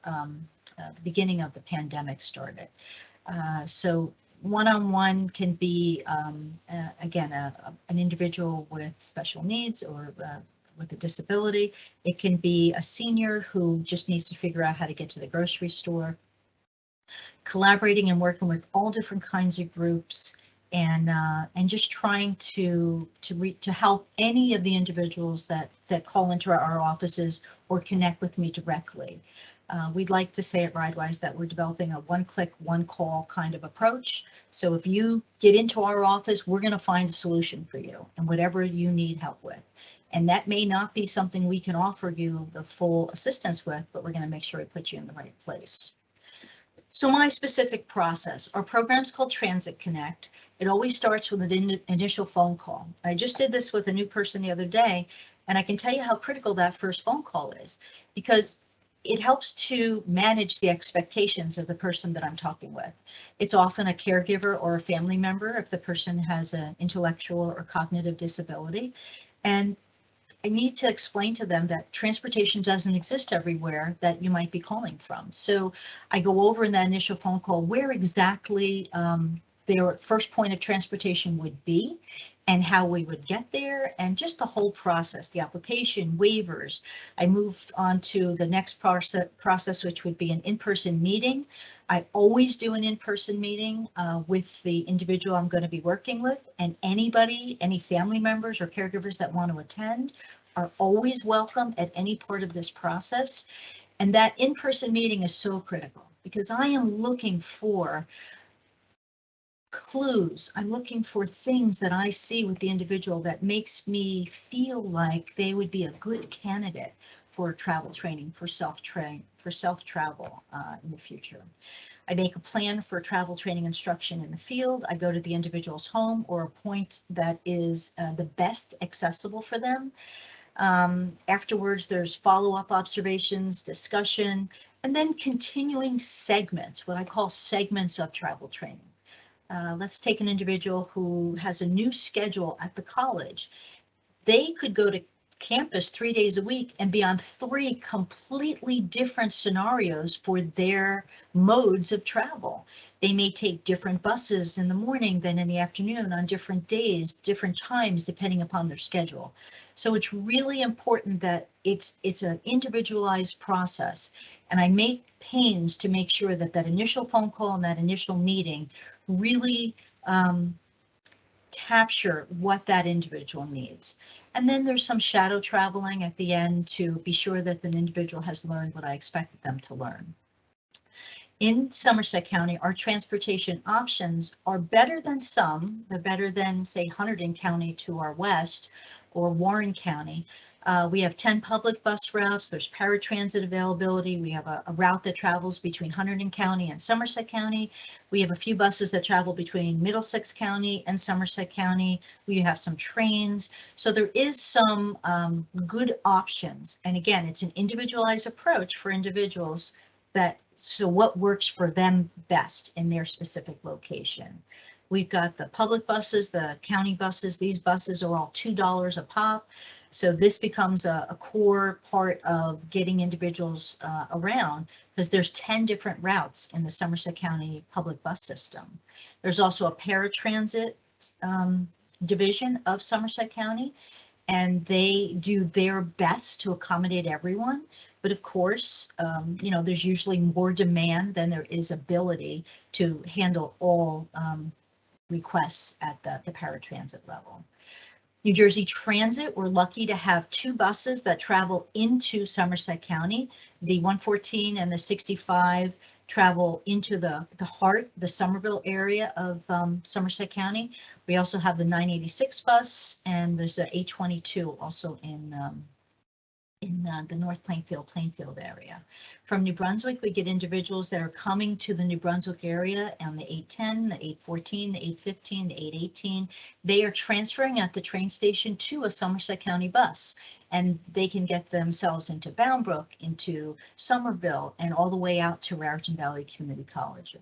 Speaker 3: beginning of the pandemic started. So one-on-one can be, again, an individual with special needs or with a disability. It can be a senior who just needs to figure out how to get to the grocery store. Collaborating and working with all different kinds of groups. and just trying to help any of the individuals that call into our offices or connect with me directly. We'd like to say at Ridewise that we're developing a one-click, one-call kind of approach. So if you get into our office, we're going to find a solution for you and whatever you need help with. And that may not be something we can offer you the full assistance with, but we're going to make sure we put you in the right place. So my specific process, our program's called Transit Connect. It always starts with an initial phone call. I just did this with a new person the other day, and I can tell you how critical that first phone call is, because it helps to manage the expectations of the person that I'm talking with. It's often a caregiver or a family member if the person has an intellectual or cognitive disability. And I need to explain to them that transportation doesn't exist everywhere that you might be calling from. So I go over in that initial phone call where exactly their first point of transportation would be and how we would get there, and just the whole process, the application, waivers. I move on to the next process, which would be an in-person meeting. I always do an in-person meeting with the individual I'm going to be working with, and anybody, any family members or caregivers that want to attend are always welcome at any part of this process. And that in-person meeting is so critical because I am looking for clues. I'm looking for things that I see with the individual that makes me feel like they would be a good candidate for travel training, for self-travel in the future. I make a plan for travel training instruction in the field. I go to the individual's home or a point that is the best accessible for them. Afterwards, there's follow-up observations, discussion, and then continuing segments, what I call segments of travel training. Let's take an individual who has a new schedule at the college. They could go to campus 3 days a week and be on 3 completely different scenarios for their modes of travel. They may take different buses in the morning than in the afternoon on different days, different times, depending upon their schedule. So it's really important that it's an individualized process. And I make pains to make sure that that initial phone call and that initial meeting really capture what that individual needs. And then there's some shadow traveling at the end to be sure that the individual has learned what I expected them to learn. In Somerset County, our transportation options are better than some. They're better than, say, Hunterdon County to our west or Warren County. We have 10 public bus routes. There's paratransit availability. We have a route that travels between Hunterdon County and Somerset County. We have a few buses that travel between Middlesex County and Somerset County. We have some trains. So there is some good options. And again, it's an individualized approach for individuals so what works for them best in their specific location. We've got the public buses, the county buses. These buses are all $2 a pop. So this becomes a core part of getting individuals around, because there's 10 different routes in the Somerset County public bus system. There's also a paratransit division of Somerset County, and they do their best to accommodate everyone. But of course, there's usually more demand than there is ability to handle all requests at the paratransit level. New Jersey Transit, we're lucky to have 2 buses that travel into Somerset County. The 114 and the 65 travel into the heart, the Somerville area of Somerset County. We also have the 986 bus, and there's the 822 also in the North Plainfield area. From New Brunswick, we get individuals that are coming to the New Brunswick area on the 810, the 814, the 815, the 818. They are transferring at the train station to a Somerset County bus, and they can get themselves into Bound Brook, into Somerville, and all the way out to Raritan Valley Community College.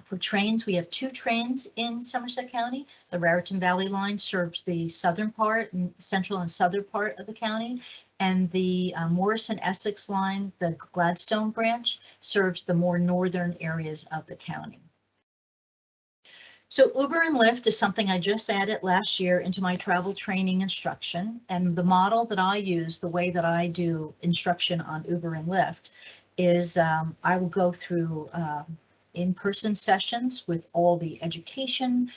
Speaker 3: For trains, we have 2 trains in Somerset County. The Raritan Valley line serves the southern part, central and southern part of the county, and the Morrison Essex line, the Gladstone branch, serves the more northern areas of the county. So Uber and Lyft is something I just added last year into my travel training instruction, and the model that I use, the way that I do instruction on Uber and Lyft, is I will go through in-person sessions with all the education,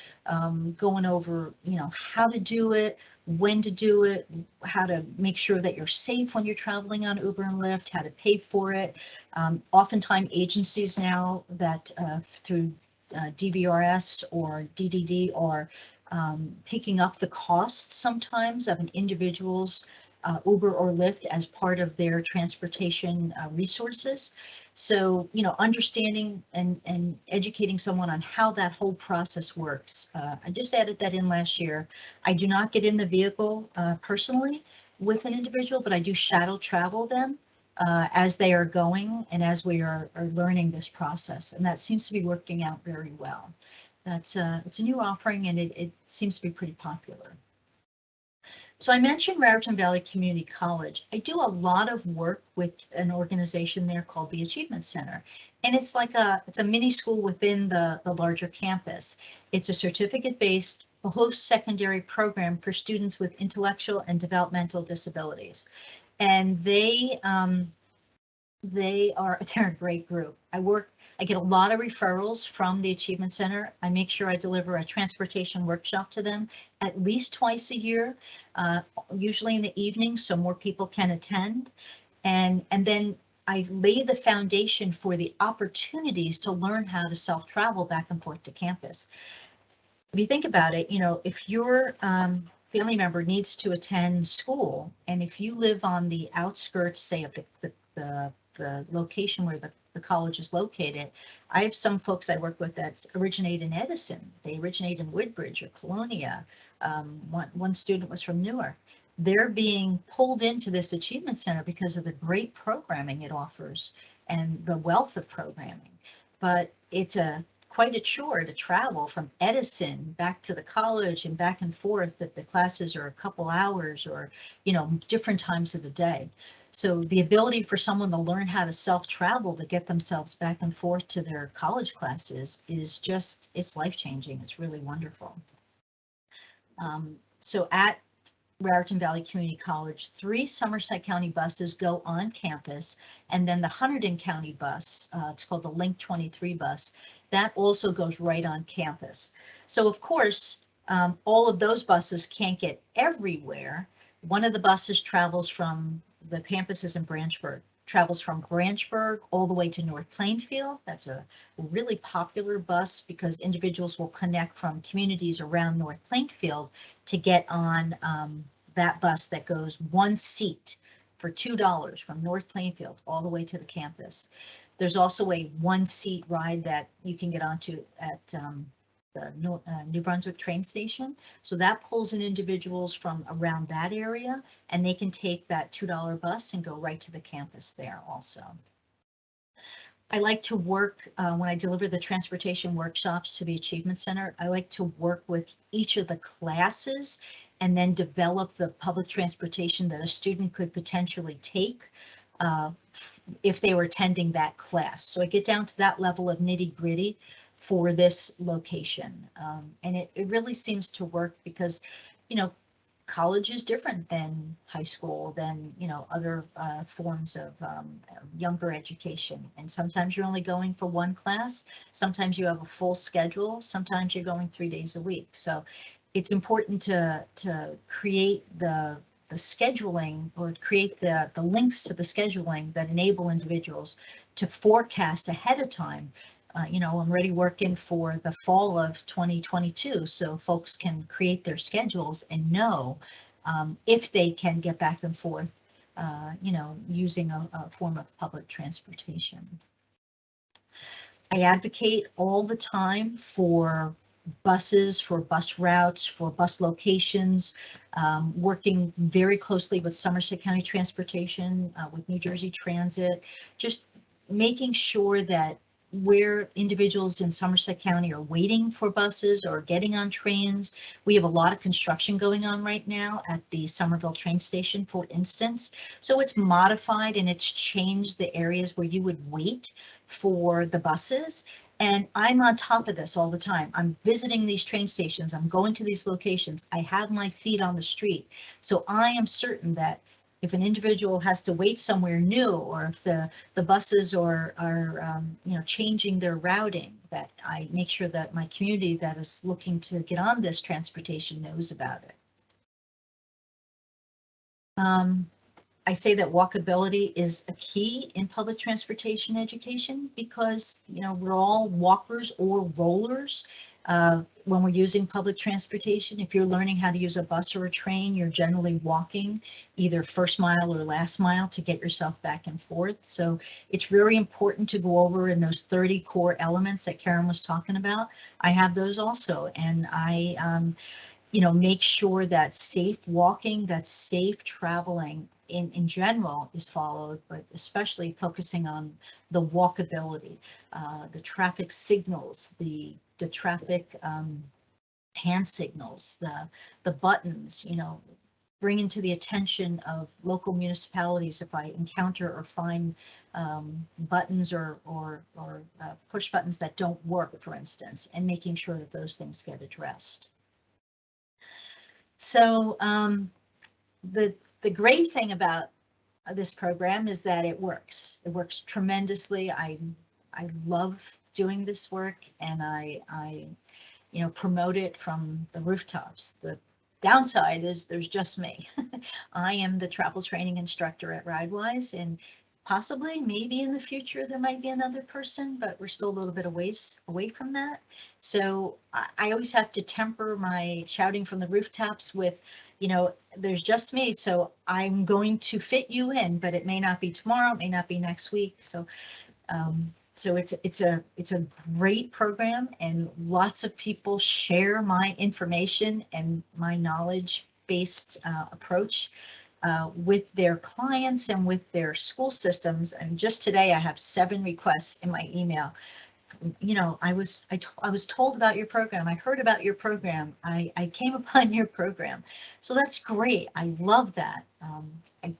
Speaker 3: going over, how to do it, when to do it, how to make sure that you're safe when you're traveling on Uber and Lyft, how to pay for it. Oftentimes agencies now that through DVRS or DDD are picking up the costs sometimes of an individual's Uber or Lyft as part of their transportation resources. So, understanding and educating someone on how that whole process works. I just added that in last year. I do not get in the vehicle personally with an individual, but I do shuttle travel them as they are going and as we are learning this process. And that seems to be working out very well. It's a new offering, and it seems to be pretty popular. So I mentioned Raritan Valley Community College. I do a lot of work with an organization there called the Achievement Center. And it's like it's a mini school within the larger campus. It's a certificate-based post-secondary program for students with intellectual and developmental disabilities. And they're a great group. I get a lot of referrals from the Achievement Center. I make sure I deliver a transportation workshop to them at least twice a year, usually in the evening so more people can attend. And then I lay the foundation for the opportunities to learn how to self-travel back and forth to campus. If you think about it, if your family member needs to attend school, and if you live on the outskirts, say, of the location where the college is located. I have some folks I work with that originate in Edison. They originate in Woodbridge or Colonia. One student was from Newark. They're being pulled into this Achievement Center because of the great programming it offers and the wealth of programming. But it's quite a chore to travel from Edison back to the college and back and forth, that the classes are a couple hours or, different times of the day. So the ability for someone to learn how to self-travel to get themselves back and forth to their college classes is just, it's life-changing. It's really wonderful. So at Raritan Valley Community College, 3 Somerset County buses go on campus, and then the Hunterdon County bus, it's called the Link 23 bus, that also goes right on campus. So of course, all of those buses can't get everywhere. One of the buses travels from the campuses in Branchburg, travels from Branchburg all the way to North Plainfield. That's a really popular bus because individuals will connect from communities around North Plainfield to get on that bus that goes one seat for $2 from North Plainfield all the way to the campus. There's also a one-seat ride that you can get onto at the New Brunswick train station. So that pulls in individuals from around that area, and they can take that $2 bus and go right to the campus there also. I like to work, when I deliver the transportation workshops to the Achievement Center, I like to work with each of the classes and then develop the public transportation that a student could potentially take if they were attending that class. So I get down to that level of nitty-gritty for this location. And it really seems to work because, college is different than high school, than, other forms of younger education. And sometimes you're only going for one class. Sometimes you have a full schedule. Sometimes you're going 3 days a week. So it's important to create the scheduling, or create the links to the scheduling that enable individuals to forecast ahead of time. I'm already working for the fall of 2022, so folks can create their schedules and know if they can get back and forth, using a form of public transportation. I advocate all the time for buses, for bus routes, for bus locations, working very closely with Somerset County Transportation, with New Jersey Transit, just making sure that where individuals in Somerset County are waiting for buses or getting on trains. We have a lot of construction going on right now at the Somerville train station, for instance. So it's modified and it's changed the areas where you would wait for the buses. And I'm on top of this all the time. I'm visiting these train stations. I'm going to these locations. I have my feet on the street. So I am certain that if an individual has to wait somewhere new, or if the buses are changing their routing, that I make sure that my community that is looking to get on this transportation knows about it. I say that walkability is a key in public transportation education because, we're all walkers or rollers when we're using public transportation. If you're learning how to use a bus or a train, you're generally walking either first mile or last mile to get yourself back and forth. So it's very important to go over in those 30 core elements that Karen was talking about. I have those also, and I make sure that safe walking, that safe traveling in general is followed, but especially focusing on the walkability, the traffic signals, the traffic hand signals, the buttons, bringing to the attention of local municipalities if I encounter or find buttons or push buttons that don't work, for instance, and making sure that those things get addressed. So the great thing about this program is that it works. It works tremendously. I love doing this work, and I promote it from the rooftops. The downside is there's just me. I am the travel training instructor at Ridewise, and possibly, maybe in the future, there might be another person, but we're still a little bit away from that. So I always have to temper my shouting from the rooftops with, there's just me, so I'm going to fit you in, but it may not be tomorrow, it may not be next week. So it's a great program, and lots of people share my information and my knowledge-based approach with their clients and with their school systems. And just today, I have 7 requests in my email. I was told about your program. I heard about your program. I came upon your program. So that's great. I love that. I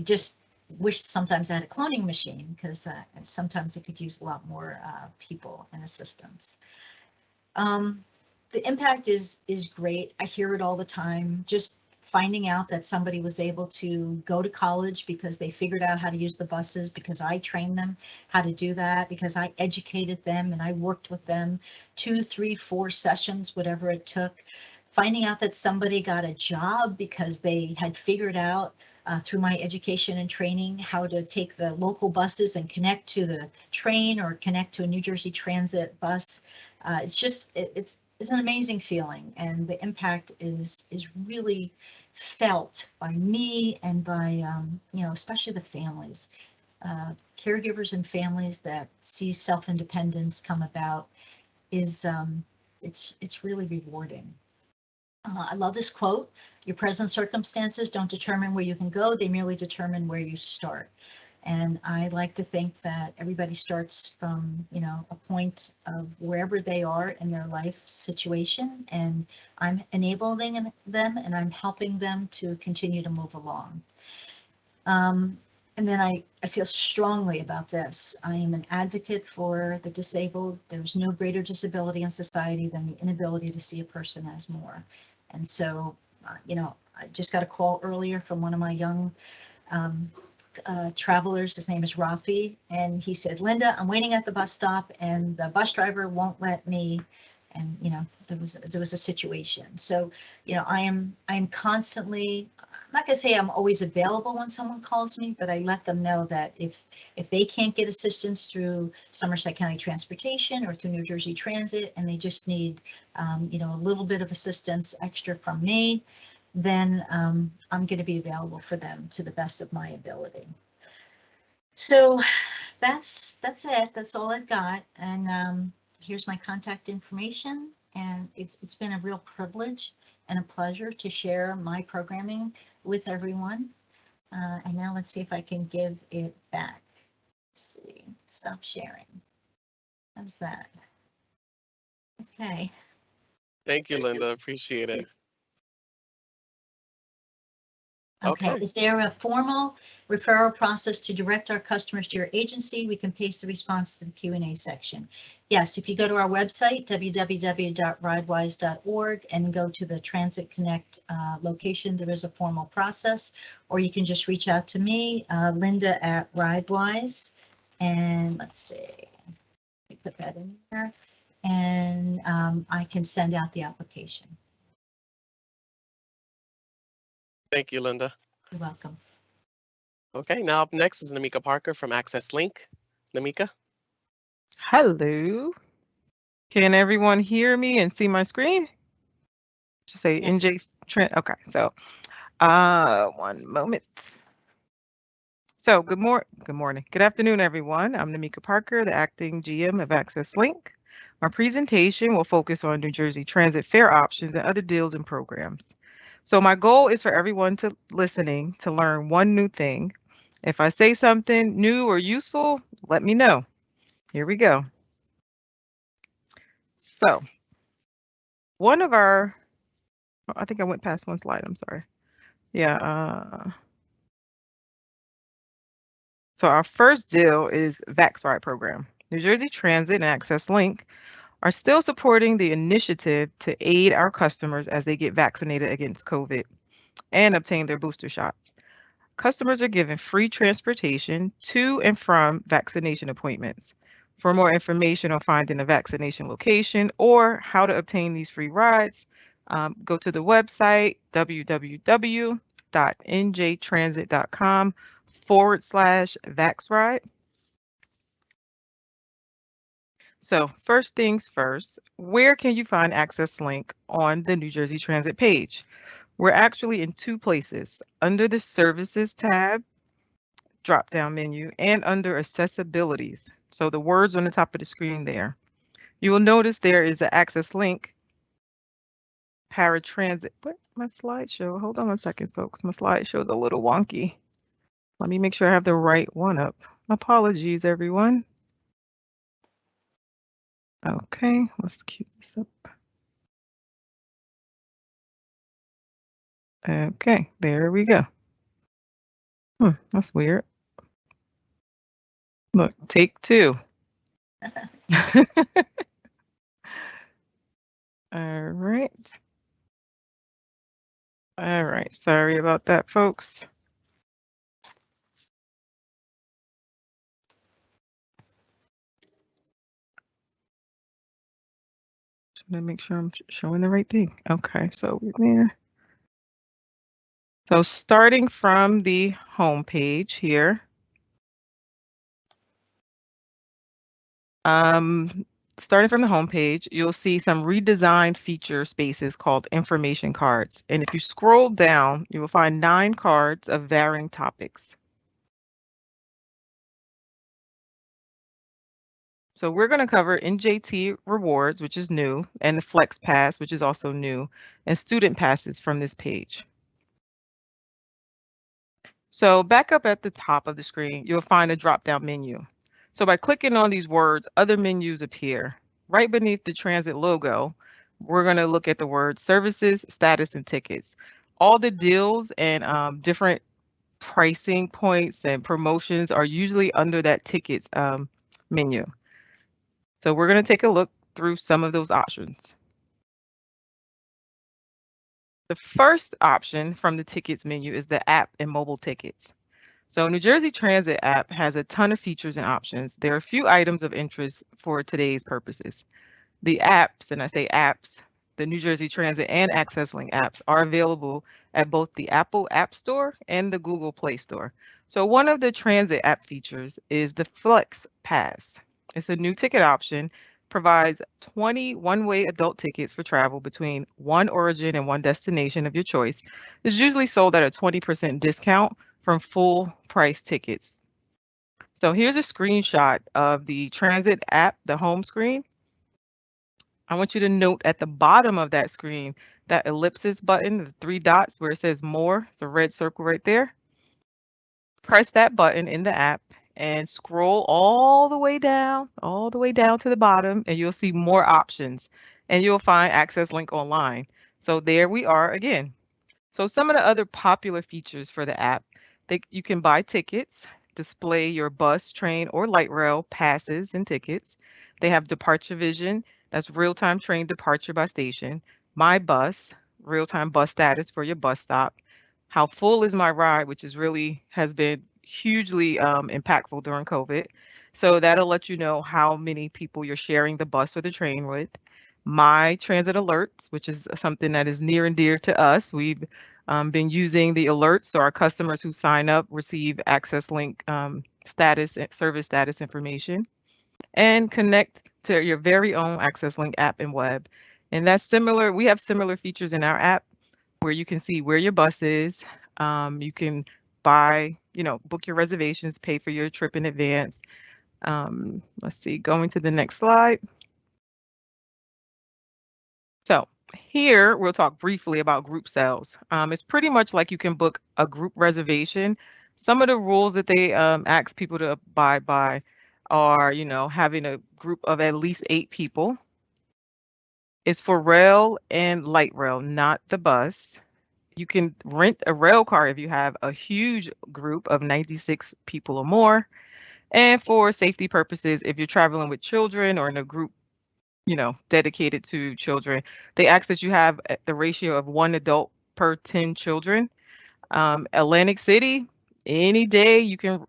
Speaker 3: just wish sometimes I had a cloning machine, because sometimes it could use a lot more people and assistance. The impact is great. I hear it all the time. Just finding out that somebody was able to go to college because they figured out how to use the buses, because I trained them how to do that, because I educated them and I worked with them 2, 3, 4 sessions, whatever it took. Finding out that somebody got a job because they had figured out through my education and training how to take the local buses and connect to the train or connect to a New Jersey Transit bus. It's an amazing feeling, and the impact is really felt by me and by especially the families, caregivers and families that see self-independence come about. It's really rewarding. I love this quote: "Your present circumstances don't determine where you can go, they merely determine where you start." And I like to think that everybody starts from, a point of wherever they are in their life situation, and I'm enabling them and I'm helping them to continue to move along. And then I feel strongly about this. I am an advocate for the disabled. There's no greater disability in society than the inability to see a person as more. And so, I just got a call earlier from one of my young travelers. His name is Rafi, and he said, "Linda, I'm waiting at the bus stop and the bus driver won't let me." And there was a situation. So I am constantly, I'm not going to say I'm always available when someone calls me, but I let them know that if they can't get assistance through Somerset County Transportation or through New Jersey Transit, and they just need a little bit of assistance extra from me, then I'm going to be available for them to the best of my ability. So that's it. That's all I've got. And here's my contact information. And it's been a real privilege and a pleasure to share my programming with everyone. And now let's see if I can give it back. Let's see. Stop sharing. How's that? Okay.
Speaker 4: Thank you, Linda. Appreciate it.
Speaker 3: Okay,
Speaker 4: Okay.
Speaker 3: is there a formal referral process to direct our customers to your agency? We can paste the response to the Q&A section. Yes, if you go to our website, www.ridewise.org, and go to the Transit Connect location, there is a formal process, or you can just reach out to me, Linda at Ridewise, and let's see, let me put that in there, and I can send out the application.
Speaker 4: Thank you, Linda.
Speaker 3: You're welcome.
Speaker 4: Okay, now up next is Namika Parker from Access Link. Namika?
Speaker 8: Hello. Can everyone hear me and see my screen? Just say
Speaker 3: Yes.
Speaker 8: NJ Trent. Okay, so one moment. So good morning. Good afternoon, everyone. I'm Namika Parker, the acting GM of Access Link. My presentation will focus on New Jersey Transit fare options and other deals and programs. So my goal is for everyone listening to learn one new thing. If I say something new or useful, let me know. Here we go. So one of our, I think I went past one slide, I'm sorry. Yeah. So our first deal is VaxRide program. New Jersey Transit and Access Link are still supporting the initiative to aid our customers as they get vaccinated against COVID and obtain their booster shots. Customers are given free transportation to and from vaccination appointments. For more information on finding a vaccination location or how to obtain these free rides, go to the website www.njtransit.com/VaxRide. So first things first, where can you find Access Link on the New Jersey Transit page? We're actually in two places, under the Services tab, drop-down menu, and under Accessibilities. So the words on the top of the screen there. You will notice there is an Access Link paratransit. What? My slideshow. Hold on one second, folks. My slideshow's a little wonky. Let me make sure I have the right one up. Apologies, everyone. Okay, let's cue this up. Okay, there we go. That's weird. Look, take two. All right. All right, sorry about that, folks. Just want to make sure I'm showing the right thing. Okay, so we're there. So starting from the home page here, starting from the home page, you'll see some redesigned feature spaces called information cards. And if you scroll down, you will find 9 cards of varying topics. So we're going to cover NJT rewards, which is new, and the Flex Pass, which is also new, and student passes from this page. So back up at the top of the screen, you'll find a drop-down menu. So by clicking on these words, other menus appear. Right beneath the transit logo, we're going to look at the words services, status, and tickets. All the deals and different pricing points and promotions are usually under that tickets menu. So we're going to take a look through some of those options. The first option from the tickets menu is the app and mobile tickets. So New Jersey Transit app has a ton of features and options. There are a few items of interest for today's purposes. The apps, and I say apps, the New Jersey Transit and Access Link apps are available at both the Apple App Store and the Google Play Store. So one of the transit app features is the Flex Pass. It's a new ticket option, provides 20 one-way adult tickets for travel between one origin and one destination of your choice. It's usually sold at a 20% discount from full price tickets. So here's a screenshot of the transit app, the home screen. I want you to note at the bottom of that screen, that ellipsis button, the 3 dots where it says more, the red circle right there. Press that button in the app and scroll all the way down to the bottom, and you'll see more options, and you'll find Access Link online. So there we are again. So some of the other popular features for the app, you can buy tickets, display your bus, train, or light rail passes and tickets. They have departure vision, that's real-time train departure by station. My bus, real-time bus status for your bus stop. How full is my ride, which is really has been hugely impactful during COVID. So that'll let you know how many people you're sharing the bus or the train with. My transit alerts, which is something that is near and dear to us. We've been using the alerts so our customers who sign up receive access link status and service status information, and connect to your very own access link app and web. And that's similar. We have similar features in our app where you can see where your bus is. You can buy, book your reservations, pay for your trip in advance. Let's see, going to the next slide. So here we'll talk briefly about group sales. It's pretty much like you can book a group reservation. Some of the rules that they ask people to abide by are, having a group of at least 8 people. It's for rail and light rail, not the bus. You can rent a rail car if you have a huge group of 96 people or more. And for safety purposes, if you're traveling with children or in a group dedicated to children, they ask that you have the ratio of 1 adult per 10 children. Atlantic City, any day you can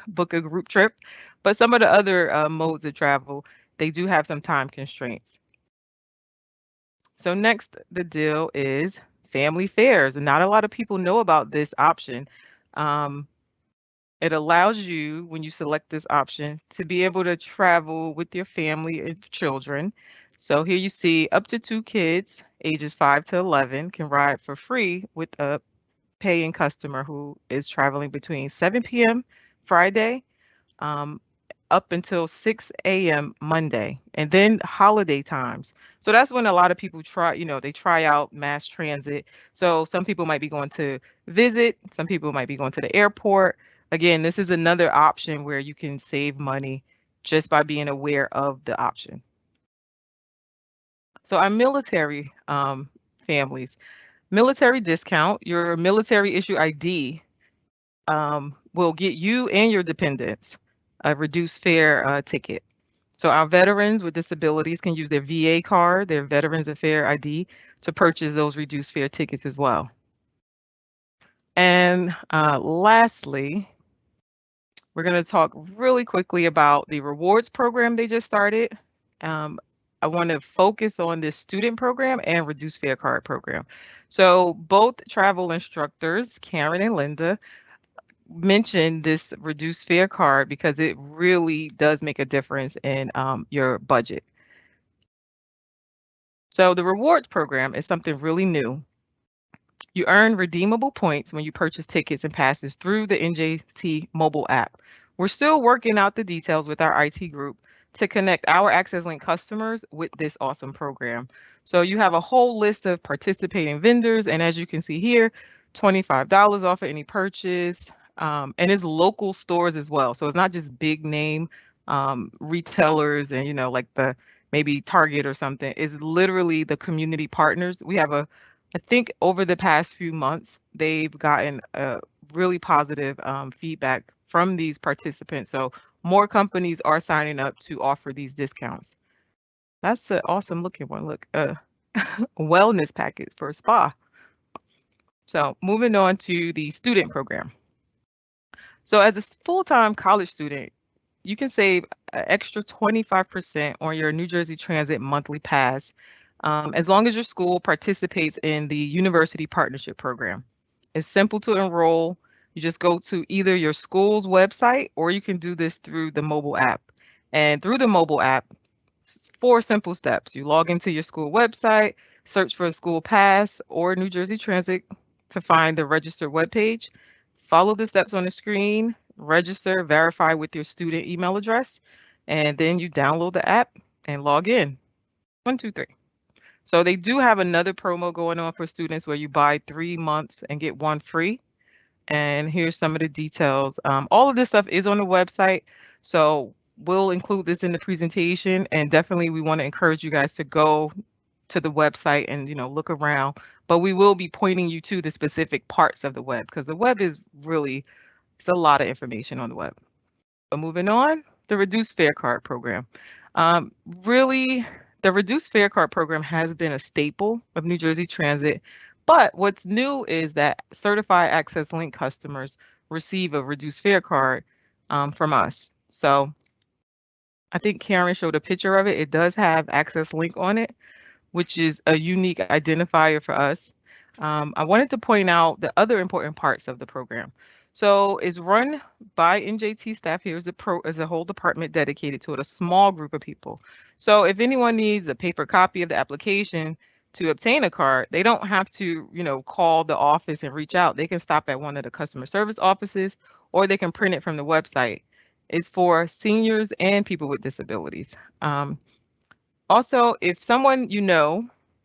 Speaker 8: book a group trip, but some of the other modes of travel, they do have some time constraints. So next, the deal is family fares, and not a lot of people know about this option. It allows you, when you select this option, to be able to travel with your family and children. So here you see up to 2 kids, ages 5 to 11, can ride for free with a paying customer who is traveling between 7 p.m. Friday up until 6 a.m. Monday, and then holiday times. So that's when a lot of people try, they try out mass transit. So some people might be going to visit, some people might be going to the airport. Again, this is another option where you can save money just by being aware of the option. So our military families, military discount, your military issue ID will get you and your dependents a reduced fare ticket. So our veterans with disabilities can use their VA card, their Veterans Affairs ID, to purchase those reduced fare tickets as well. And lastly, we're going to talk really quickly about the rewards program they just started. I want to focus on this student program and reduced fare card program. So both travel instructors, Karen and Linda, mentioned this reduced fare card because it really does make a difference in your budget. So the rewards program is something really new. You earn redeemable points when you purchase tickets and passes through the NJT mobile app. We're still working out the details with our IT group to connect our Access Link customers with this awesome program. So you have a whole list of participating vendors, and as you can see here, $25 off of any purchase, and it's local stores as well. So it's not just big name retailers and like the maybe Target or something. It's literally the community partners. We have I think over the past few months, they've gotten really positive feedback from these participants. So more companies are signing up to offer these discounts. That's an awesome looking one. Look, wellness package for a spa. So moving on to the student program. So as a full-time college student, you can save an extra 25% on your New Jersey Transit monthly pass as long as your school participates in the University Partnership Program. It's simple to enroll. You just go to either your school's website or you can do this through the mobile app. And through the mobile app, 4 simple steps. You log into your school website, search for a school pass or New Jersey Transit to find the registered webpage. Follow the steps on the screen, register, verify with your student email address, and then you download the app and log in. 1, 2, 3. So they do have another promo going on for students where you buy 3 months and get 1 free. And here's some of the details. All of this stuff is on the website. So we'll include this in the presentation, and definitely we want to encourage you guys to go to the website and, look around, but we will be pointing you to the specific parts of the web because the web is really, it's a lot of information on the web. But moving on, the reduced fare card program. Really, the reduced fare card program has been a staple of New Jersey Transit, but what's new is that certified Access Link customers receive a reduced fare card from us. So I think Karen showed a picture of it. It does have Access Link on it, which is a unique identifier for us. I wanted to point out the other important parts of the program. So it's run by NJT staff. Here is a whole department dedicated to it, a small group of people. So if anyone needs a paper copy of the application to obtain a card, they don't have to, call the office and reach out. They can stop at one of the customer service offices, or they can print it from the website. It's for seniors and people with disabilities. Also, if someone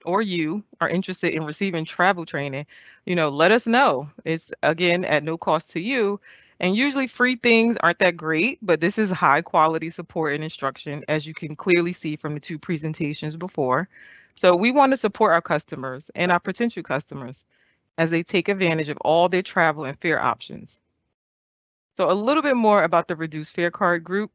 Speaker 8: or you are interested in receiving travel training, let us know. It's again at no cost to you. And usually free things aren't that great, but this is high quality support and instruction, as you can clearly see from the two presentations before. So we want to support our customers and our potential customers as they take advantage of all their travel and fare options. So a little bit more about the reduced fare card group.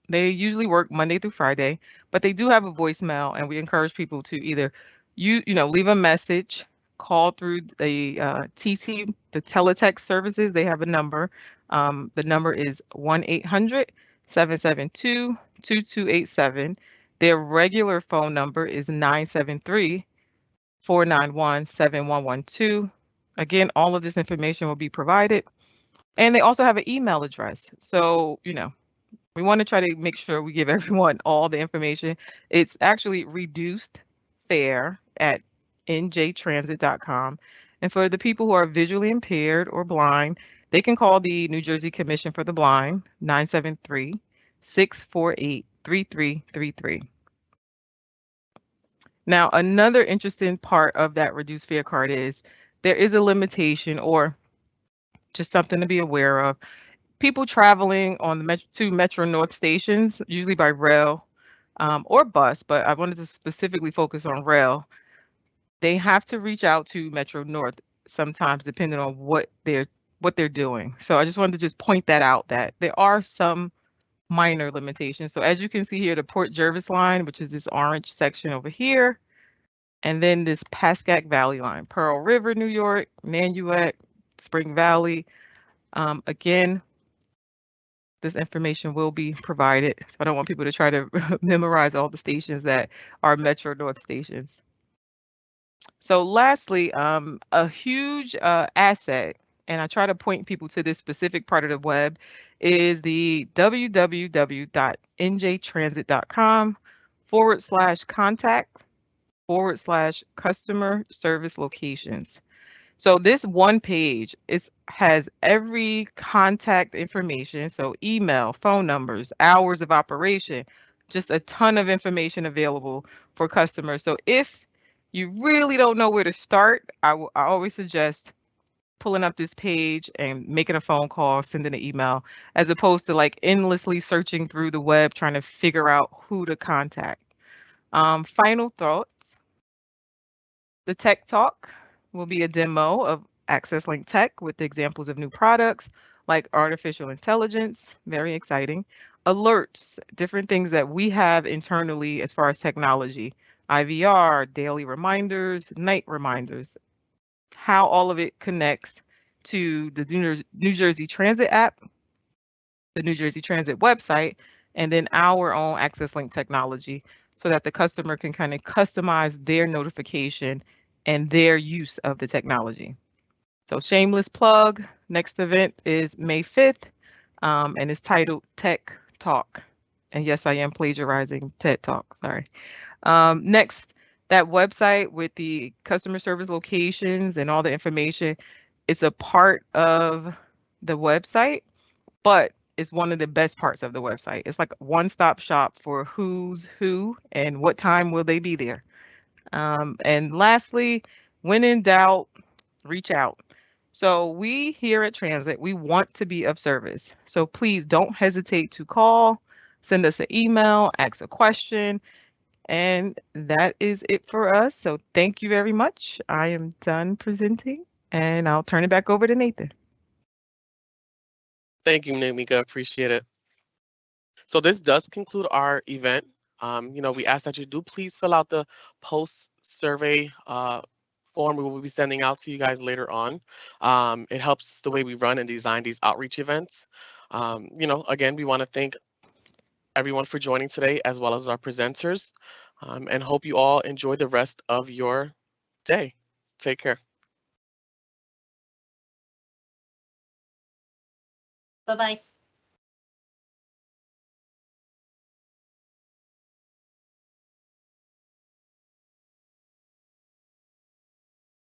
Speaker 8: They usually work Monday through Friday, but they do have a voicemail, and we encourage people to either leave a message, call through the the teletext services. They have a number. The number is 1-800-772-2287. Their regular phone number is 973-491-7112. Again, all of this information will be provided. And they also have an email address. So, we want to try to make sure we give everyone all the information. It's actually reduced fare at njtransit.com. And for the people who are visually impaired or blind, they can call the New Jersey Commission for the Blind, 973-648-3333. Now, another interesting part of that reduced fare card is there is a limitation, or just something to be aware of. People traveling on the two Metro North stations, usually by rail or bus, but I wanted to specifically focus on rail. They have to reach out to Metro North sometimes, depending on what they're doing. So I just wanted to just point that out, that there are some minor limitations. So as you can see here, the Port Jervis line, which is this orange section over here, and then this Pascack Valley line, Pearl River, New York, Nanuet, Spring Valley. Again, this information will be provided. So I don't want people to try to memorize all the stations that are Metro North stations. So lastly, a huge asset, and I try to point people to this specific part of the web, is the www.njtransit.com/contact/customer service locations. So this one page has every contact information, so email, phone numbers, hours of operation, just a ton of information available for customers. So if you really don't know where to start, I always suggest pulling up this page and making a phone call, sending an email, as opposed to like endlessly searching through the web trying to figure out who to contact. Final thoughts. The Tech Talk will be a demo of Access Link Tech with examples of new products like artificial intelligence, very exciting, alerts, different things that we have internally as far as technology, IVR, daily reminders, night reminders, how all of it connects to the New Jersey Transit app, the New Jersey Transit website, and then our own Access Link technology, so that the customer can kind of customize their notification and their use of the technology. So shameless plug, next event is May 5th, and it's titled Tech Talk. And yes, I am plagiarizing TED Talk, sorry. Next, that website with the customer service locations and all the information, it's a part of the website, but it's one of the best parts of the website. It's like a one-stop shop for who's who and what time will they be there. And lastly, when in doubt, reach out. So we here at Transit, we want to be of service. So please don't hesitate to call, send us an email, ask a question. And that is it for us. So thank you very much. I am done presenting, and I'll turn it back over to Nathan.
Speaker 4: Thank you, Namika. Appreciate it. So this does conclude our event. We ask that you do please fill out the post survey form we will be sending out to you guys later on. It helps the way we run and design these outreach events. Again, we want to thank everyone for joining today, as well as our presenters, and hope you all enjoy the rest of your day. Take care.
Speaker 3: Bye-bye.